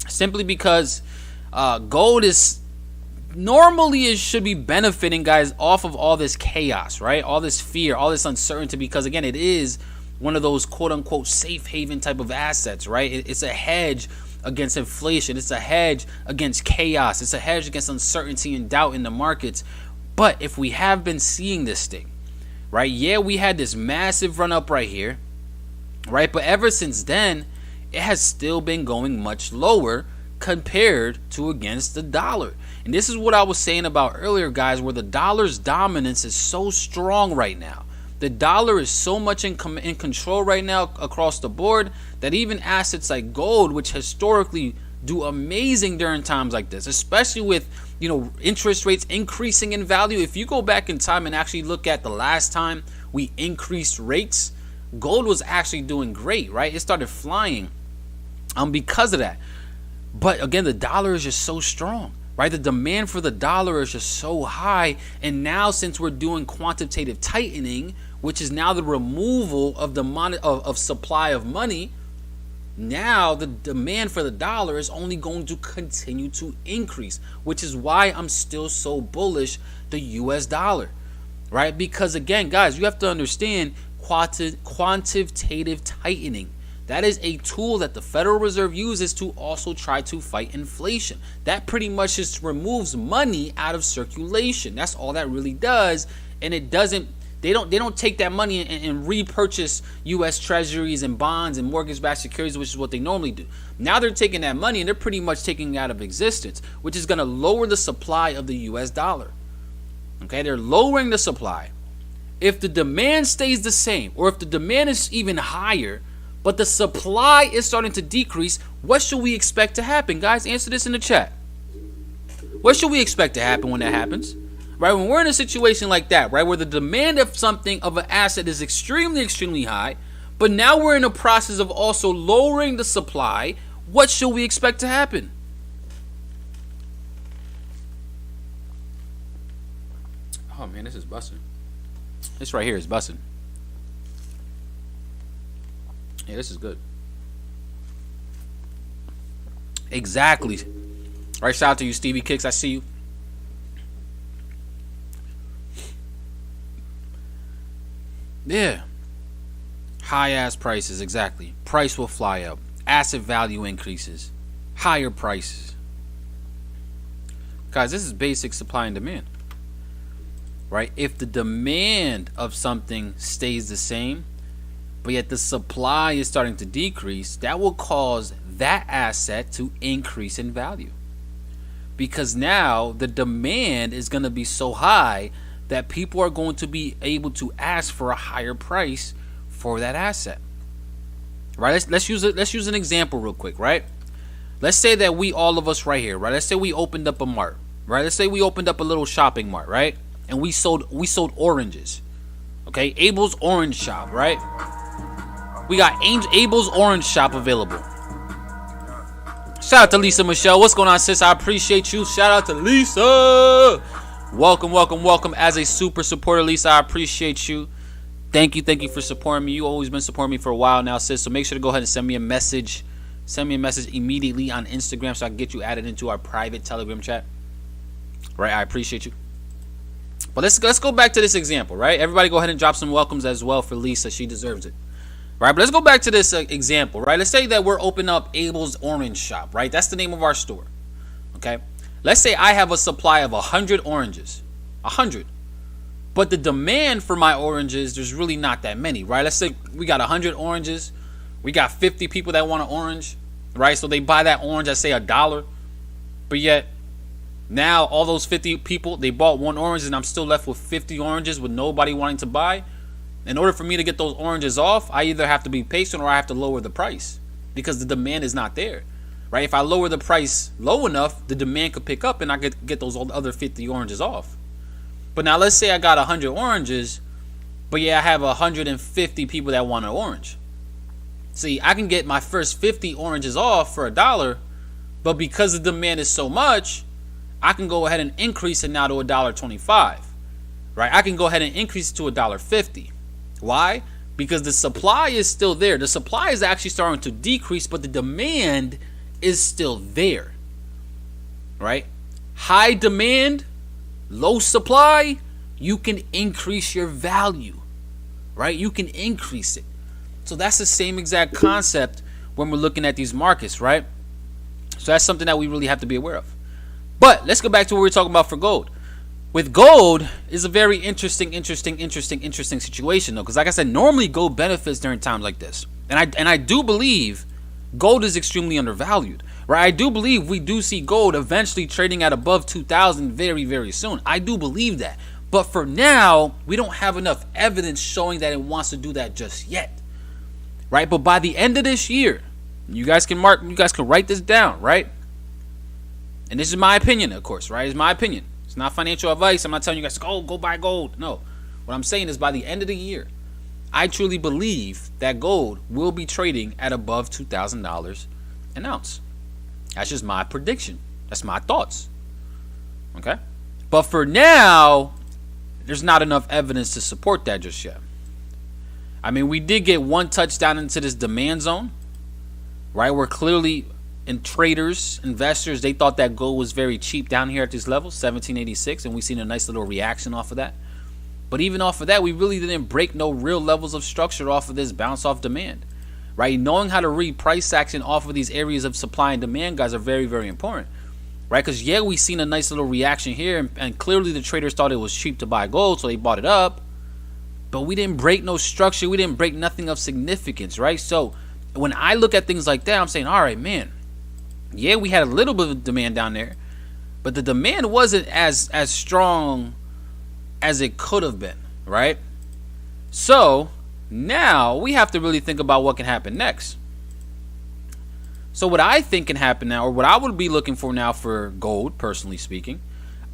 Simply because gold is normally it should be benefiting, guys, off of all this chaos, right? All this fear, all this uncertainty, because, again, it is one of those quote-unquote safe haven type of assets, right? It's a hedge against inflation. It's a hedge against chaos. It's a hedge against uncertainty and doubt in the markets. But if we have been seeing this thing, right? Yeah, we had this massive run up right here, right? But ever since then, it has still been going much lower compared to against the dollar. And this is what I was saying about earlier, guys, where the dollar's dominance is so strong right now. The dollar is so much in control right now across the board that even assets like gold, which historically do amazing during times like this, especially with, you know, interest rates increasing in value. If you go back in time and actually look at the last time we increased rates, gold was actually doing great, right? It started flying because of that. But again, the dollar is just so strong, right? The demand for the dollar is just so high. And now, since we're doing quantitative tightening, which is now the removal of the of supply of money, now the demand for the dollar is only going to continue to increase, which is why I'm still so bullish the US dollar, right? Because again, guys, you have to understand quantitative tightening. That is a tool that the Federal Reserve uses to also try to fight inflation. That pretty much just removes money out of circulation. That's all that really does. And it doesn't, they don't take that money and repurchase US treasuries and bonds and mortgage-backed securities, which is what they normally do. Now they're taking that money and they're pretty much taking it out of existence, which is going to lower the supply of the US dollar. Okay, they're lowering the supply. If the demand stays the same, or if the demand is even higher, but the supply is starting to decrease, what should we expect to happen? Guys, answer this in the chat. What should we expect to happen when that happens? Right, when we're in a situation like that, right, where the demand of something, of an asset, is extremely, extremely high, but now we're in a process of also lowering the supply, what should we expect to happen? Oh man, this is busting. This right here is busting. Yeah, this is good. Exactly. Right, shout out to you, Stevie Kicks. I see you. Yeah. High ass prices, exactly. Price will fly up. Asset value increases. Higher prices. Guys, this is basic supply and demand. right? If the demand of something stays the same, but yet the supply is starting to decrease, that will cause that asset to increase in value. Because now the demand is going to be so high that people are going to be able to ask for a higher price for that asset. Right? Let's use an example real quick, right? Let's say that all of us right here, right? Let's say we opened up a mart, right? Let's say we opened up a little shopping mart, right? And we sold oranges. Okay? Abel's Orange Shop, right? We got Abel's Orange Shop available. Shout out to Lisa Michelle. What's going on, sis? I appreciate you. Shout out to Lisa. Welcome as a super supporter, Lisa. I appreciate you. Thank you for supporting me. You always been supporting me for a while now, sis. So make sure to go ahead and send me a message. Send me a message immediately on Instagram so I can get you added into our private Telegram chat. Right? I appreciate you. But let's go back to this example, right? Everybody go ahead and drop some welcomes as well for Lisa. She deserves it. Right? But let's go back to this example, right? Let's say that we're opening up Abel's Orange Shop, right? That's the name of our store. Okay? Let's say I have a supply of 100 oranges. 100. But the demand for my oranges, there's really not that many, right? Let's say we got 100 oranges. We got 50 people that want an orange, right? So they buy that orange at, say, $1. But yet, now all those 50 people, they bought one orange, and I'm still left with 50 oranges with nobody wanting to buy. In order for me to get those oranges off, I either have to be patient or I have to lower the price because the demand is not there, right? If I lower the price low enough, the demand could pick up and I could get those other 50 oranges off. But now let's say I got 100 oranges, but yeah, I have 150 people that want an orange. See, I can get my first 50 oranges off for $1, but because the demand is so much, I can go ahead and increase it now to $1.25, right? I can go ahead and increase it to $1.50. Why? Because the supply is still there. The supply is actually starting to decrease, but the demand is still there, right? High demand, low supply, you can increase your value, right? You can increase it. So that's the same exact concept when we're looking at these markets, right? So that's something that we really have to be aware of. But let's go back to what we were talking about for gold. With gold is a very interesting situation though, because like I said, normally gold benefits during times like this, and I do believe gold is extremely undervalued, right? I do believe we do see gold eventually trading at above 2,000 very soon. I do believe that, but for now we don't have enough evidence showing that it wants to do that just yet, right? But by the end of this year, you guys can write this down, right? And this is my opinion, of course, right? It's my opinion. It's not financial advice. I'm not telling you guys, go buy gold. No. What I'm saying is by the end of the year, I truly believe that gold will be trading at above $2,000 an ounce. That's just my prediction. That's my thoughts. Okay? But for now, there's not enough evidence to support that just yet. I mean, we did get one touchdown into this demand zone, right? Where clearly, and traders, investors, they thought that gold was very cheap down here at this level, 1786, and we've seen a nice little reaction off of that. But even off of that, we really didn't break no real levels of structure off of this bounce off demand, right? Knowing how to read price action off of these areas of supply and demand, guys, are very important, right? Because yeah, we've seen a nice little reaction here, and clearly the traders thought it was cheap to buy gold, so they bought it up. But we didn't break no structure. We didn't break nothing of significance, right? So when I look at things like that, I'm saying, all right, man, yeah, we had a little bit of demand down there, but the demand wasn't as strong as it could have been, right? So now we have to really think about what can happen next. So what I think can happen now, or what I would be looking for now for gold, personally speaking,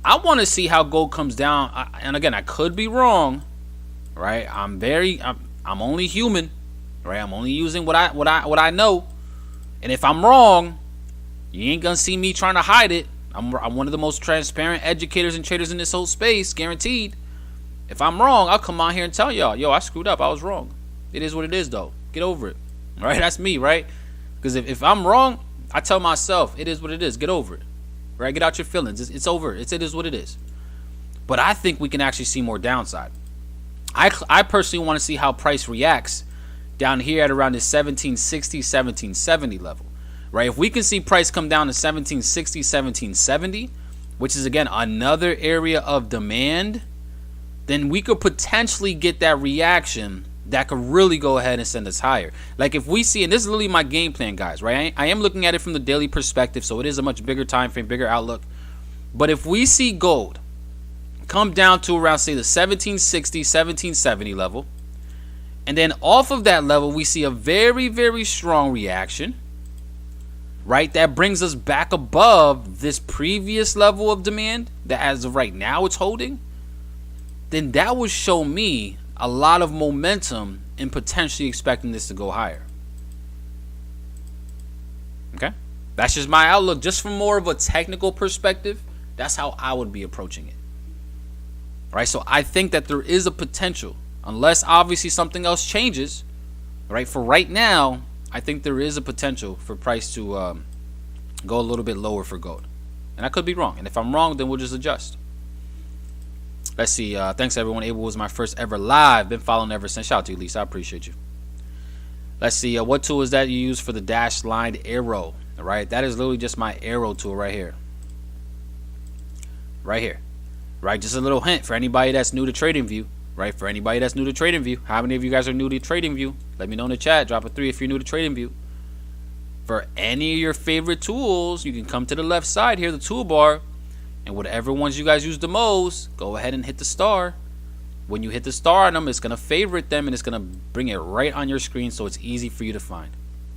I want to see how gold comes down. And again, I could be wrong, right? I'm only human, right? I'm only using what I know, and if I'm wrong, you ain't gonna see me trying to hide it. I'm one of the most transparent educators and traders in this whole space, guaranteed. If I'm wrong, I'll come on here and tell y'all, yo, I screwed up. I was wrong. It is what it is, though. Get over it. All right, that's me, right? Because if I'm wrong, I tell myself, it is what it is. Get over it. Right? Get out your feelings. It's over. It is what it is. But I think we can actually see more downside. I personally want to see how price reacts down here at around the 1760, 1770 level. Right? If we can see price come down to 1760, 1770, which is again another area of demand, then we could potentially get that reaction that could really go ahead and send us higher. Like if we see, and this is literally my game plan, guys, right? I am looking at it from the daily perspective, so it is a much bigger time frame, bigger outlook. But if we see gold come down to around, say, the 1760, 1770 level, and then off of that level, we see a very, very strong reaction, right? That brings us back above this previous level of demand that as of right now it's holding. Then that would show me a lot of momentum in potentially expecting this to go higher. Okay? That's just my outlook. Just from more of a technical perspective, that's how I would be approaching it. Right? So I think that there is a potential, unless obviously something else changes. Right? For right now, I think there is a potential for price to go a little bit lower for gold. And I could be wrong. And if I'm wrong, then we'll just adjust. Let's see. Thanks, everyone. Abel was my first ever live. Been following ever since. Shout out to you, Lisa. I appreciate you. Let's see. What tool is that you use for the dash line arrow? All right. That is literally just my arrow tool right here. Right here. Right. Just a little hint for anybody that's new to TradingView. Right. For anybody that's new to TradingView. How many of you guys are new to TradingView? Let me know in the chat. Drop a 3 if you're new to TradingView. For any of your favorite tools, you can come to the left side here, the toolbar. And whatever ones you guys use the most, go ahead and hit the star. When you hit the star on them, it's going to favorite them and it's going to bring it right on your screen so it's easy for you to find.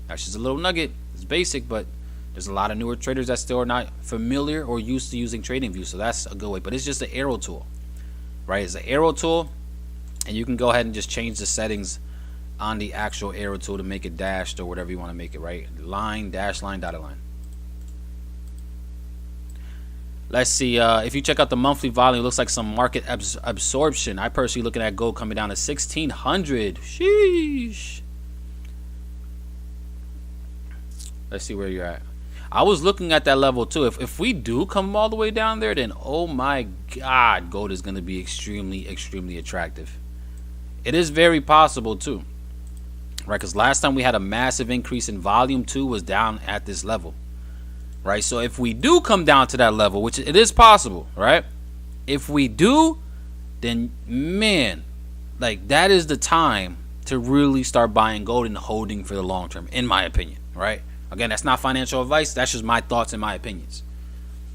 That's just a little nugget. It's basic, but there's a lot of newer traders that still are not familiar or used to using TradingView, so that's a good way. But it's just an arrow tool, right? It's an arrow tool, and you can go ahead and just change the settings on the actual arrow tool to make it dashed or whatever you want to make it, right? Line, dash line, dotted line. Let's see, if you check out the monthly volume, it looks like some market absorption. I personally looking at gold coming down to 1600. Sheesh. Let's see where you're at. I was looking at that level too. If we do come all the way down there, then oh my God, gold is going to be extremely, extremely attractive. It is very possible too, right? Because last time we had a massive increase in volume too was down at this level. Right, so if we do come down to that level, which it is possible, right? If we do, then man, like that is the time to really start buying gold and holding for the long term, in my opinion, right? Again, that's not financial advice. That's just my thoughts and my opinions,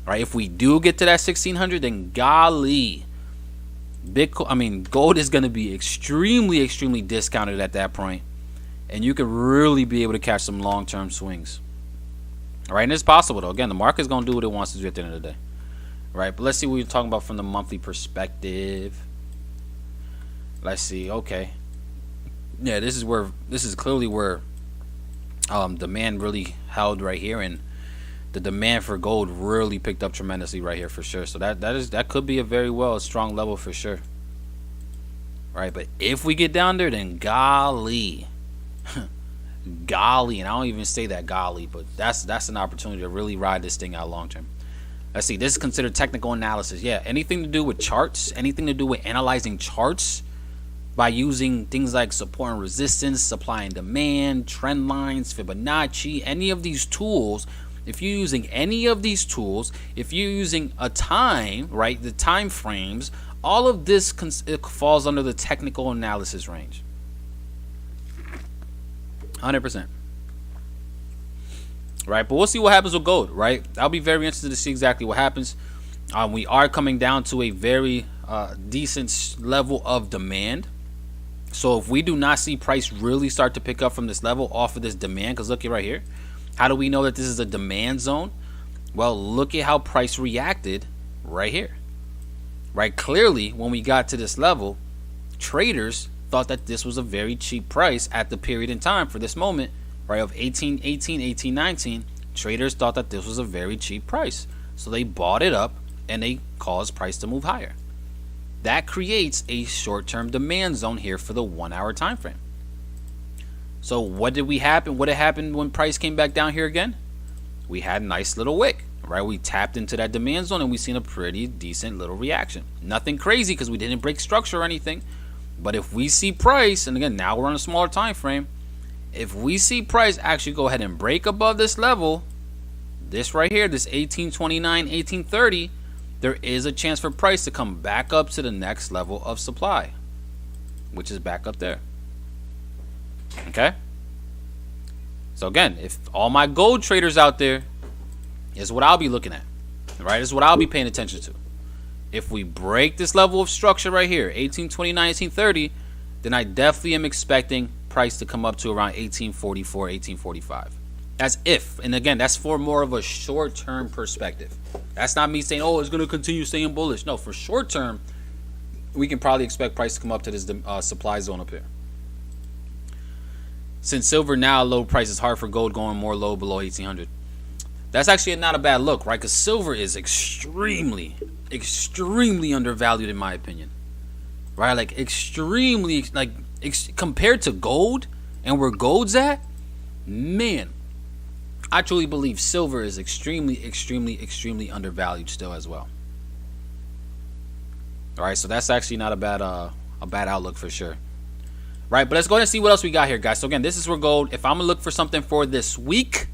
right? If we do get to that 1600, then golly, gold is going to be extremely, extremely discounted at that point, and you could really be able to catch some long-term swings. All right, and it's possible though. Again, the market's gonna do what it wants to do at the end of the day, right? But let's see what we're talking about from the monthly perspective. Let's see. Okay, yeah, this is clearly where demand really held right here, and the demand for gold really picked up tremendously right here for sure. So that could be a strong level for sure. Right, but if we get down there, then golly. Golly, and I don't even say that golly, but that's an opportunity to really ride this thing out long term. Let's see, this is considered technical analysis. Yeah, anything to do with charts, anything to do with analyzing charts by using things like support and resistance, supply and demand, trend lines, Fibonacci, any of these tools. If you're using any of these tools, if you're using a time, right, the time frames, all of this it falls under the technical analysis range. 100%. Right, but we'll see what happens with gold, right? I'll be very interested to see exactly what happens. We are coming down to a very decent level of demand. So if we do not see price really start to pick up from this level off of this demand, because look at right here, how do we know that this is a demand zone? Well, look at how price reacted right here. Right, clearly when we got to this level, traders thought that this was a very cheap price at the period in time for this moment, right, of 1818, 1819. Traders thought that this was a very cheap price, so they bought it up and they caused price to move higher. That creates a short-term demand zone here for the 1 hour time frame. So what happened when price came back down here again? We had a nice little wick, right? We tapped into that demand zone and we seen a pretty decent little reaction. Nothing crazy because we didn't break structure or anything. But if we see price, and again, now we're on a smaller time frame, if we see price actually go ahead and break above this level, this right here, this 1829, 1830, there is a chance for price to come back up to the next level of supply, which is back up there. Okay? So again, if all my gold traders out there, is what I'll be looking at, right? Is what I'll be paying attention to. If we break this level of structure right here, 1829, 1830, then I definitely am expecting price to come up to around 1844, 1845. That's if, and again, that's for more of a short-term perspective. That's not me saying, oh, it's going to continue staying bullish. No, for short term, we can probably expect price to come up to this supply zone up here. Since silver now low price, is hard for gold going more low below 1800. That's actually not a bad look, right? Because silver is extremely undervalued in my opinion, right? Like extremely, like compared to gold and where gold's at, man, I truly believe silver is extremely undervalued still as well. All right, so that's actually not a bad outlook for sure. Right, but let's go ahead and see what else we got here, guys. So again, this is where gold, if I'm gonna look for something for this week,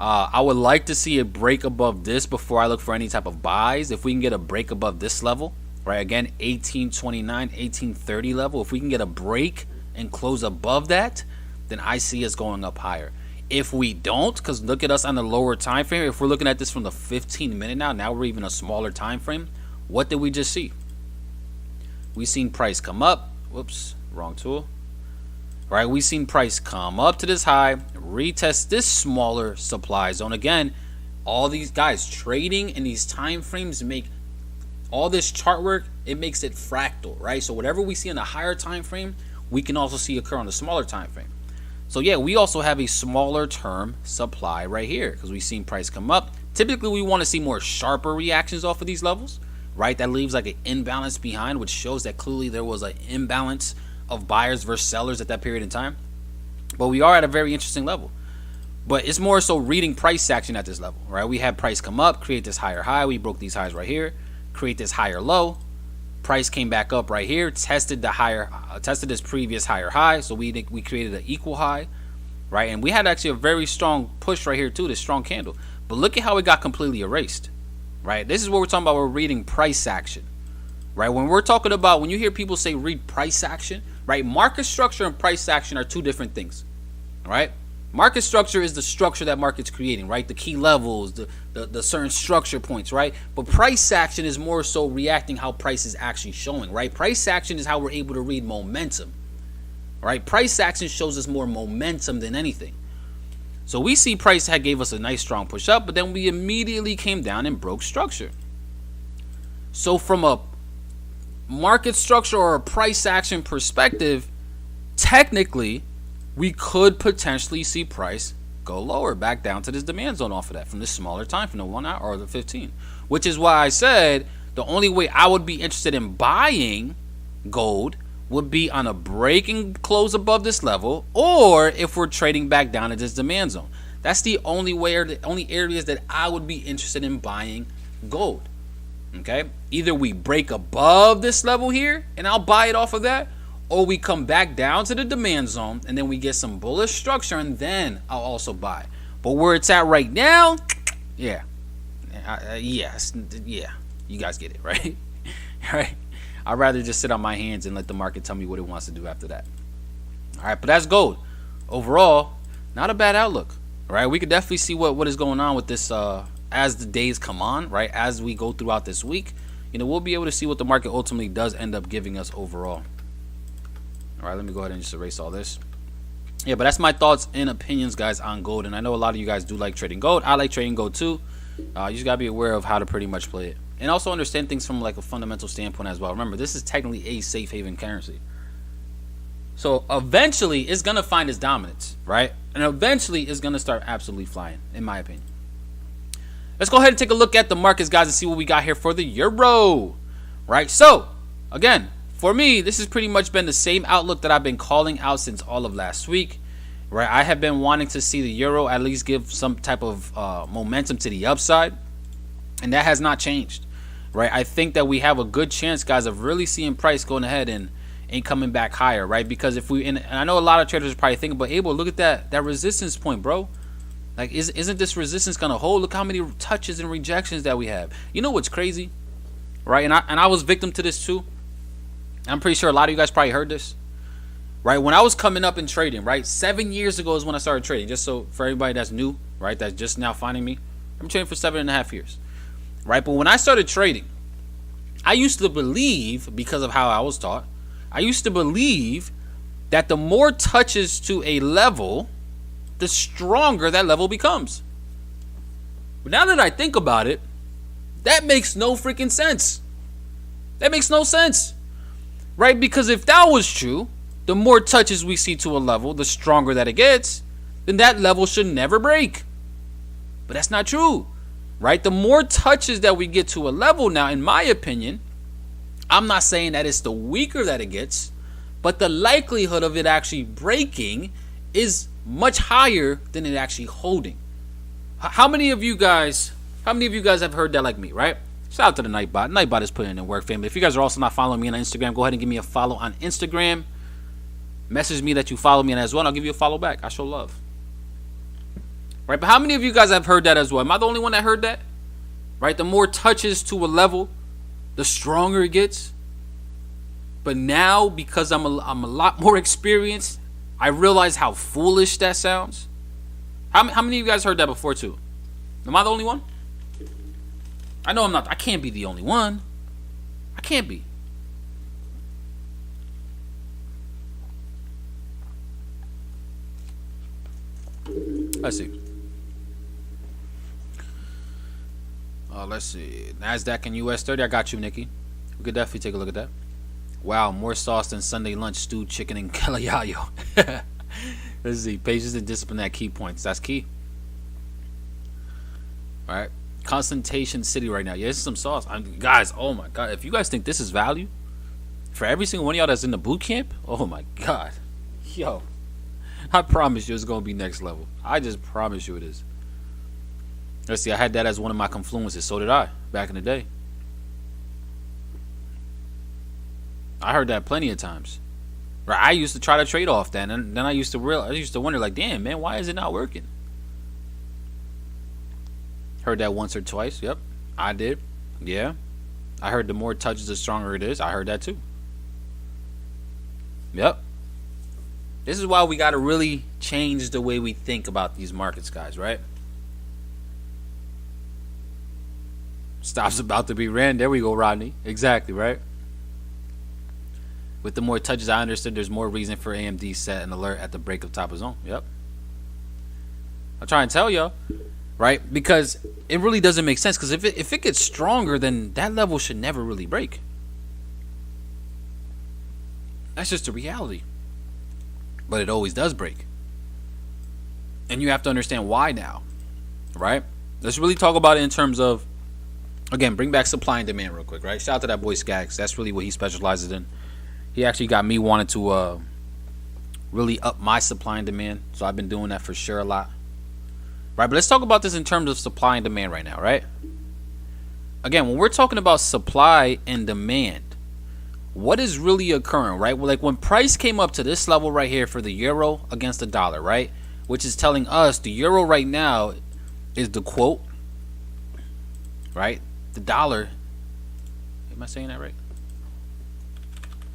I would like to see a break above this before I look for any type of buys. If we can get a break above this level, right, again, 1829, 1830 level, if we can get a break and close above that, then I see us going up higher. If we don't, because look at us on the lower time frame, if we're looking at this from the 15-minute now we're even a smaller time frame. What did we just see? We seen price come up. Whoops, wrong tool. Right, we seen price come up to this high, retest this smaller supply zone. Again, all these guys trading in these time frames make all this chart work, it makes it fractal, right? So whatever we see in a higher time frame, we can also see occur on the smaller time frame. So yeah, we also have a smaller term supply right here because we've seen price come up. Typically, we want to see more sharper reactions off of these levels, right? That leaves like an imbalance behind, which shows that clearly there was an imbalance of buyers versus sellers at that period in time. But we are at a very interesting level. But it's more so reading price action at this level, right? We had price come up, create this higher high. We broke these highs right here, create this higher low. Price came back up right here, tested the higher, tested this previous higher high. So we created an equal high, right? And we had actually a very strong push right here too, this strong candle. But look at how it got completely erased, right? This is what we're talking about. We're reading price action, right? When we're talking about, when you hear people say read price action, right? Market structure and price action are two different things, right? Market structure is the structure that market's creating, right? The key levels, the certain structure points, right? But price action is more so reacting how price is actually showing, right? Price action is how we're able to read momentum, right? Price action shows us more momentum than anything. So we see price had gave us a nice strong push up, but then we immediately came down and broke structure. So from a market structure or a price action perspective, technically, we could potentially see price go lower back down to this demand zone off of that from this smaller time, from the 1 hour or the 15, which is why I said the only way I would be interested in buying gold would be on a break and close above this level, or if we're trading back down to this demand zone. That's the only way, or the only areas that I would be interested in buying gold. Okay, either we break above this level here and I'll buy it off of that, or we come back down to the demand zone and then we get some bullish structure and then I'll also buy. But where it's at right now, yeah, you guys get it, right? Right? I'd rather just sit on my hands and let the market tell me what it wants to do after that. All right, but that's gold. Overall, not a bad outlook, right? We could definitely see what is going on with this as the days come on, right? As we go throughout this week, you know, we'll be able to see what the market ultimately does end up giving us overall. All right, let me go ahead and just erase all this. Yeah, but that's my thoughts and opinions, guys, on gold. And I know a lot of you guys do like trading gold. I like trading gold too. You just gotta be aware of how to pretty much play it, and also understand things from like a fundamental standpoint as well. Remember, this is technically a safe haven currency, so eventually it's gonna find its dominance, right? And eventually it's gonna start absolutely flying, in my opinion. Let's go ahead and take a look at the markets, guys, and see what we got here for the euro, right? So again, for me, this has pretty much been the same outlook that I've been calling out since all of last week, right? I have been wanting to see the euro at least give some type of momentum to the upside, and that has not changed, right? I think that we have a good chance, guys, of really seeing price going ahead and coming back higher, right? Because if we, and I know a lot of traders are probably thinking, but Abel, look at that resistance point, bro. Like, isn't this resistance gonna hold? Look how many touches and rejections that we have. You know what's crazy? right? And I was victim to this too. I'm pretty sure a lot of you guys probably heard this, right? When I was coming up in trading, right, 7 years ago is when I started trading. Just so for everybody that's new, right, that's just now finding me, I'm trading for 7.5 years, right? But when I started trading, I used to believe, because of how I was taught, I used to believe that the more touches to a level, the stronger that level becomes. But now that I think about it, that makes no freaking sense. That makes no sense, right? Because if that was true, the more touches we see to a level, the stronger that it gets, then that level should never break. But that's not true, right? The more touches that we get to a level now, in my opinion, I'm not saying that it's the weaker that it gets, but the likelihood of it actually breaking is much higher than it actually holding. How many of you guys have heard that like me, right? Shout out to the Nightbot. Nightbot is putting in work, family. If you guys are also not following me on Instagram, go ahead and give me a follow on Instagram. Message me that you follow me on as well, and I'll give you a follow back. I show love. Right, but how many of you guys have heard that as well? Am I the only one that heard that? Right, the more touches to a level, the stronger it gets. But now, because I'm a lot more experienced, I realize how foolish that sounds. How many of you guys heard that before too? Am I the only one? I know I'm not. I can't be the only one. I can't be. Let's see. Let's see. NASDAQ and US 30. I got you, Nikki. We could definitely take a look at that. Wow, more sauce than Sunday lunch, stewed chicken and kalayayo. Let's see. Patience and discipline at key points. That's key. All right. Concentration City right now. Yeah, this is some sauce. Guys, oh my God. If you guys think this is value for every single one of y'all that's in the boot camp, oh my God. Yo, I promise you it's going to be next level. I just promise you it is. Let's see. I had that as one of my confluences. So did I back in the day. I heard that plenty of times. Right, I used to try to trade off that, and then I used to wonder, like, damn, man, why is it not working? Heard that once or twice. Yep, I did. Yeah, I heard the more touches, the stronger it is. I heard that too. Yep. This is why we got to really change the way we think about these markets, guys. Right? Stop's about to be ran. There we go, Rodney. Exactly, right? With the more touches, I understood there's more reason for AMD set an alert at the break of top of zone. Yep. I'll try and tell y'all, right? Because it really doesn't make sense. Because if it gets stronger, then that level should never really break. That's just the reality. But it always does break. And you have to understand why now, right? Let's really talk about it in terms of, again, bring back supply and demand real quick, right? Shout out to that boy Skags. That's really what he specializes in. He actually got me wanting to really up my supply and demand. So I've been doing that for sure a lot. Right, but let's talk about this in terms of supply and demand right now, right? Again, when we're talking about supply and demand, what is really occurring, right? Well, like when price came up to this level right here for the euro against the dollar, right? Which is telling us the euro right now is the quote, right? The dollar, am I saying that right?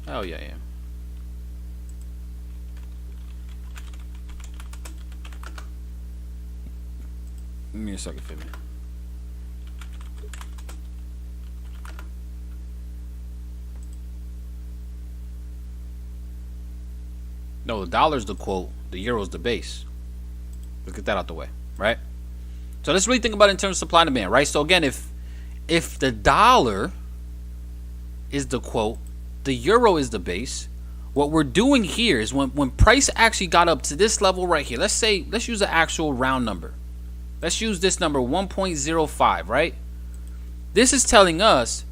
Oh yeah, yeah. Give me a second, for me. No, the dollar's the quote, the euro's the base. Let's get that out the way, right? So let's really think about it in terms of supply and demand, right? So again, if the dollar is the quote, the euro is the base, what we're doing here is when price actually got up to this level right here, let's use an actual round number. Let's use this number 1.05, right? This is telling us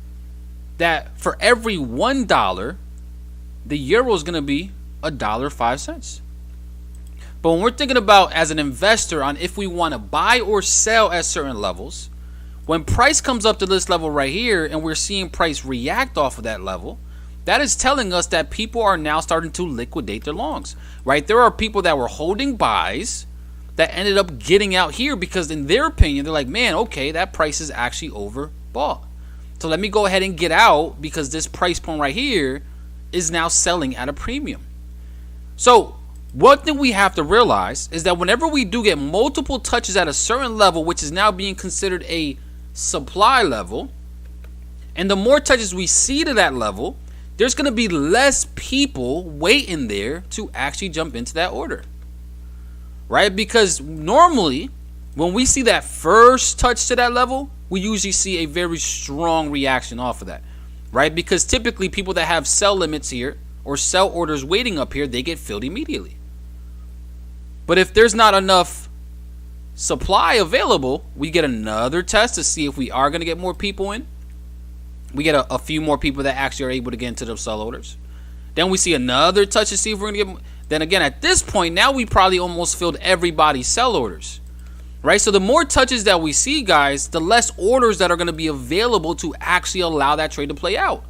that for every $1, the euro is going to be $1.05. But when we're thinking about as an investor on if we want to buy or sell at certain levels, when price comes up to this level right here and we're seeing price react off of that level, that is telling us that people are now starting to liquidate their longs, right? There are people that were holding buys that ended up getting out here because in their opinion, they're like, man, okay, that price is actually overbought. So let me go ahead and get out because this price point right here is now selling at a premium. So one thing we have to realize is that whenever we do get multiple touches at a certain level, which is now being considered a supply level, and the more touches we see to that level, there's going to be less people waiting there to actually jump into that order, right? Because normally when we see that first touch to that level, we usually see a very strong reaction off of that, right? Because typically people that have sell limits here or sell orders waiting up here, they get filled immediately. But if there's not enough supply available, we get another test to see if we are going to get more people in. We get a few more people that actually are able to get into those sell orders. Then we see another touch to see if we're going to get more. Then again, at this point, now we probably almost filled everybody's sell orders, right? So the more touches that we see, guys, the less orders that are going to be available to actually allow that trade to play out.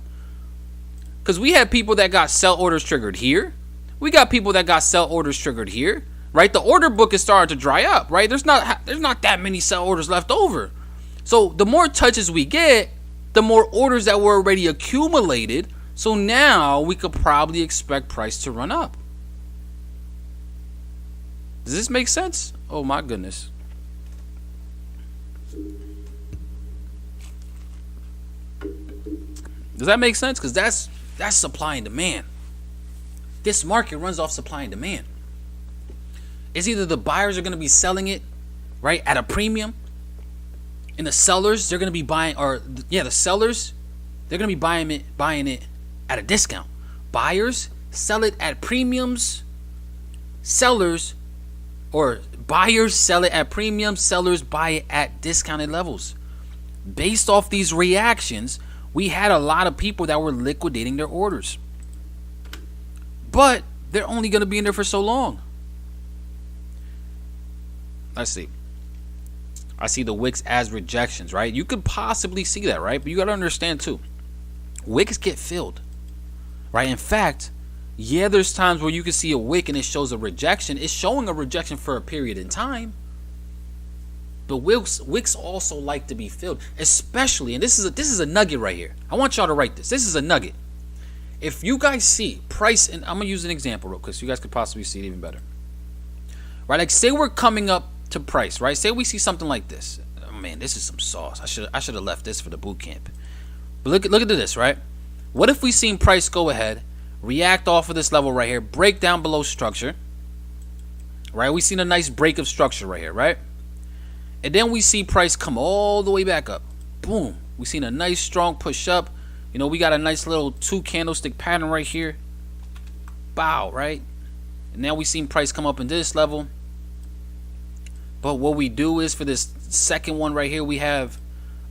Because we have people that got sell orders triggered here. We got people that got sell orders triggered here, right? The order book is starting to dry up, right? There's not that many sell orders left over. So the more touches we get, the more orders that were already accumulated. So now we could probably expect price to run up. Does this make sense? Oh my goodness. Does that make sense? Because that's supply and demand. This market runs off supply and demand. It's either the buyers are going to be selling it, right, at a premium, and the sellers, they're going to be buying, the sellers, they're going to be buying it at a discount. Buyers sell it at premiums. Buyers sell it at premiums. Sellers buy it at discounted levels. Based off these reactions, we had a lot of people that were liquidating their orders. But they're only going to be in there for so long. Let's see. I see the wicks as rejections, right? You could possibly see that, right? But you got to understand too, wicks get filled, right? In fact, yeah, there's times where you can see a wick and it shows a rejection. It's showing a rejection for a period in time. But wicks also like to be filled, especially, and this is a nugget right here. I want y'all to write this. This is a nugget. If you guys see price, and I'm gonna use an example real quick so you guys could possibly see it even better. Right, like say we're coming up to price, right? Say we see something like this. Oh man, this is some sauce. I should have left this for the boot camp. But look at this, right? What if we seen price go ahead, react off of this level right here, break down below structure, right? We seen a nice break of structure right here, right? And then we see price come all the way back up. Boom. We seen a nice strong push up. You know, we got a nice little 2 candlestick pattern right here. Bow, right? And now we seen price come up in this level. But what we do is for this second one right here, we have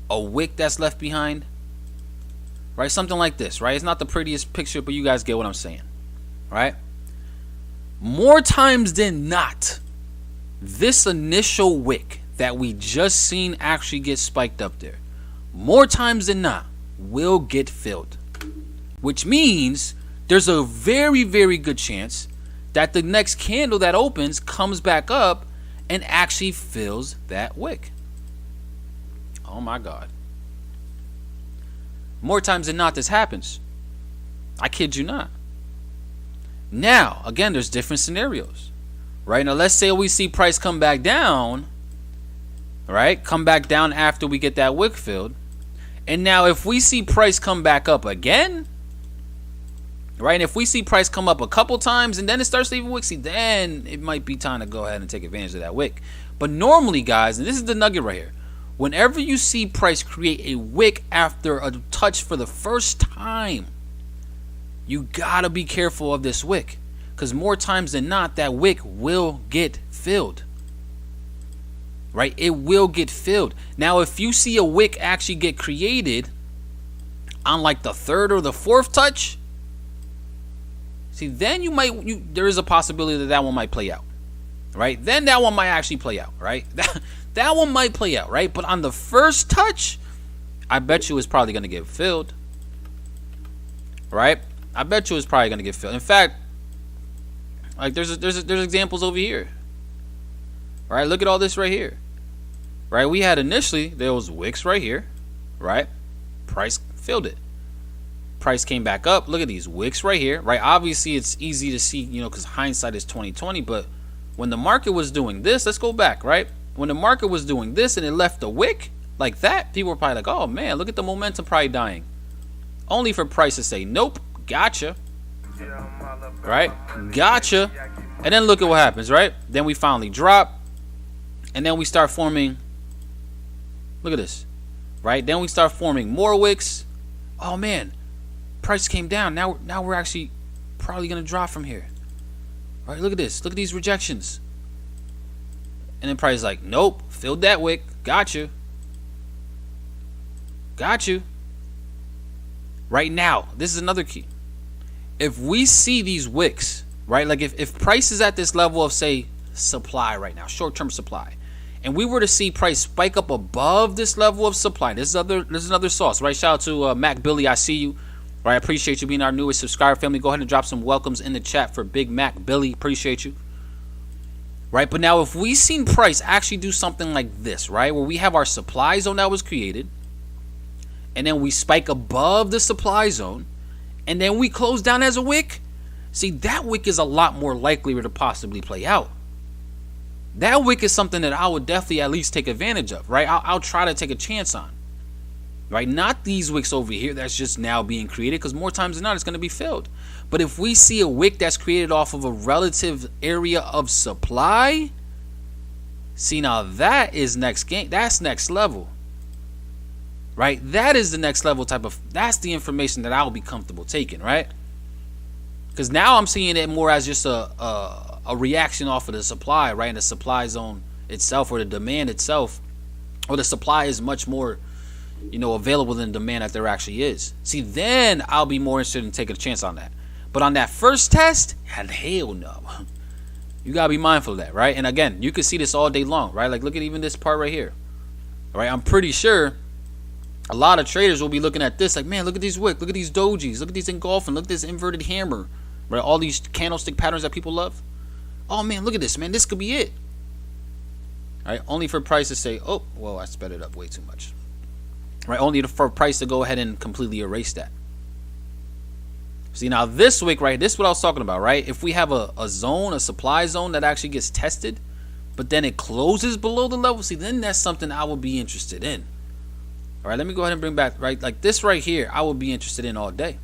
a wick that's left behind. Right? Something like this, right? It's not the prettiest picture, but you guys get what I'm saying. Right? More times than not, this initial wick that we just seen actually get spiked up there, more times than not, will get filled. Which means there's a very, very good chance that the next candle that opens comes back up and actually fills that wick. Oh my God. More times than not, this happens. I kid you not. Now, again, there's different scenarios. Right? Now, let's say we see price come back down. Right? Come back down after we get that wick filled. And now if we see price come back up again, right? And if we see price come up a couple times and then it starts leaving wicksy, then it might be time to go ahead and take advantage of that wick. But normally, guys, and this is the nugget right here, whenever you see price create a wick after a touch for the first time, you gotta be careful of this wick, because more times than not, that wick will get filled. Right? It will get filled. Now, if you see a wick actually get created on like the third or the fourth touch, see, then there is a possibility that that one might play out. Right? Then that one might actually play out. Right? That one might play out. Right? But on the first touch, I bet you it's probably going to get filled. Right? I bet you it's probably going to get filled. In fact, like there's examples over here. Right? Look at all this right here. Right? We had initially, there was wicks right here. Right? Price filled it. Price came back up. Look at these wicks right here, right? Obviously, it's easy to see, you know, because hindsight is 20/20. But when the market was doing this, let's go back, right? When the market was doing this and it left a wick like that, people were probably like, oh man, look at the momentum probably dying. Only for price to say, nope, gotcha, right? Gotcha. And then look at what happens, right? Then we finally drop, and then we start forming. Look at this, right? Then we start forming more wicks. Oh man, price came down. Now we're actually probably gonna drop from here. All right, look at this. Look at these rejections. And then price is like, nope, filled that wick. Got you. Got you. Right now, this is another key. If we see these wicks, right? Like if price is at this level of, say, supply right now, short-term supply, and we were to see price spike up above this level of supply, this is another sauce, right? Shout out to Mac Billy, I see you. Right, I appreciate you being our newest subscriber family. Go ahead and drop some welcomes in the chat for Big Mac Billy. Appreciate you. Right, but now if we seen price actually do something like this, right, where we have our supply zone that was created, and then we spike above the supply zone, and then we close down as a wick, see, that wick is a lot more likely to possibly play out. That wick is something that I would definitely at least take advantage of, right? I'll try to take a chance on. Right, not these wicks over here that's just now being created, because more times than not it's going to be filled. But if we see a wick that's created off of a relative area of supply, see, now that is next game. That's next level. Right, that is the next level type of, that's the information that I'll be comfortable taking, right? Because now I'm seeing it more as just a reaction off of the supply, right? And the supply zone itself, or the demand itself, or the supply is much more, you know, available than demand that there actually is. See, then I'll be more interested in taking a chance on that. But on that first test, hell no. You gotta be mindful of that, right? And again, you can see this all day long, right? Like, look at even this part right here. All right, I'm pretty sure a lot of traders will be looking at this like, man, look at these wicks, look at these dojis, look at these engulfing, look at this inverted hammer, right? All these candlestick patterns that people love. Oh man, look at this, man, this could be it. All right, only for price to say, oh, well, I sped it up way too much. Right, only for price to go ahead and completely erase that. See, now this wick, right, this is what I was talking about, right? If we have a zone, a supply zone that actually gets tested, but then it closes below the level, see, then that's something I would be interested in. All right, let me go ahead and bring back, right, like this right here, I would be interested in all day.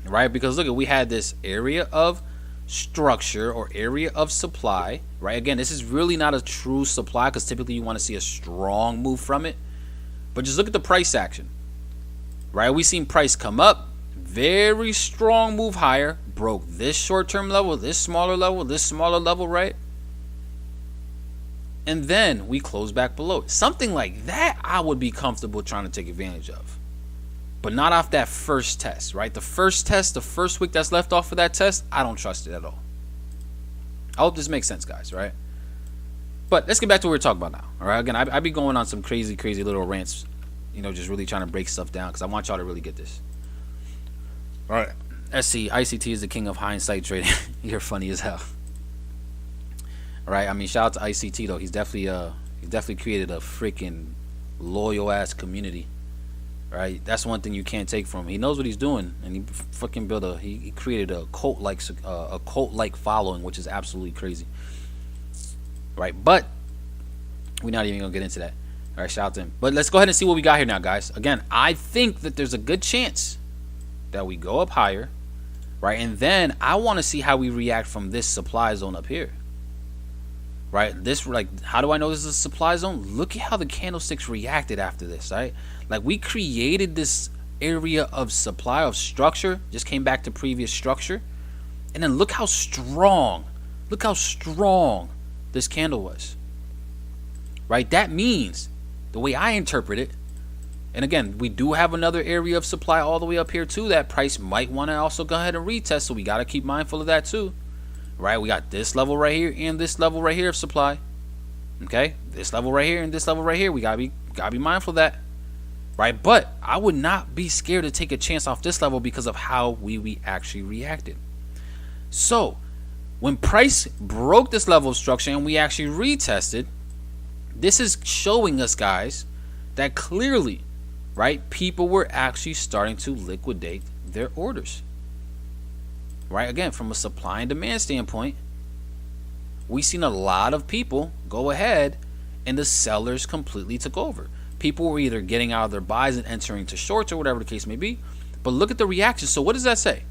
Right, because look, we had this area of structure or area of supply, right? Again, this is really not a true supply, because typically you want to see a strong move from it. But just look at the price action, right? We seen price come up, very strong move higher, broke this short-term level, this smaller level, right? And then we close back below it. Something like that I would be comfortable trying to take advantage of. But not off that first test, right? The first test, the first wick that's left off of that test, I don't trust it at all. I hope this makes sense, guys, right? But let's get back to what we're talking about now. All right, again, I be going on some crazy little rants, you know, just really trying to break stuff down because I want y'all to really get this. All right, let's see. ICT is the king of hindsight trading. You're funny as hell. All right, I mean, shout out to ICT though. He's definitely created a freaking loyal ass community. All right, that's one thing you can't take from him. He knows what he's doing, and he fucking built he created a cult like following, which is absolutely crazy. Right, but we're not even gonna get into that. All right, shout out to him. But let's go ahead and see what we got here now, guys. Again, I think that there's a good chance that we go up higher, right? And then I want to see how we react from this supply zone up here, right? This, like, how do I know this is a supply zone? Look at how the candlesticks reacted after this, right? Like, we created this area of supply, of structure, just came back to previous structure, and then look how strong this candle was, right? That means, the way I interpret it, and again, we do have another area of supply all the way up here too that price might want to also go ahead and retest, so we got to keep mindful of that too, right? We got this level right here and this level right here of supply, okay? This level right here and this level right here, we gotta be mindful of that, right? But I would not be scared to take a chance off this level because of how we actually reacted. So when price broke this level of structure and we actually retested, this is showing us, guys, that clearly right, people were actually starting to liquidate their orders. Right, again, from a supply and demand standpoint, we've seen a lot of people go ahead and the sellers completely took over. People were either getting out of their buys and entering to shorts or whatever the case may be. But look at the reaction. So what does that say?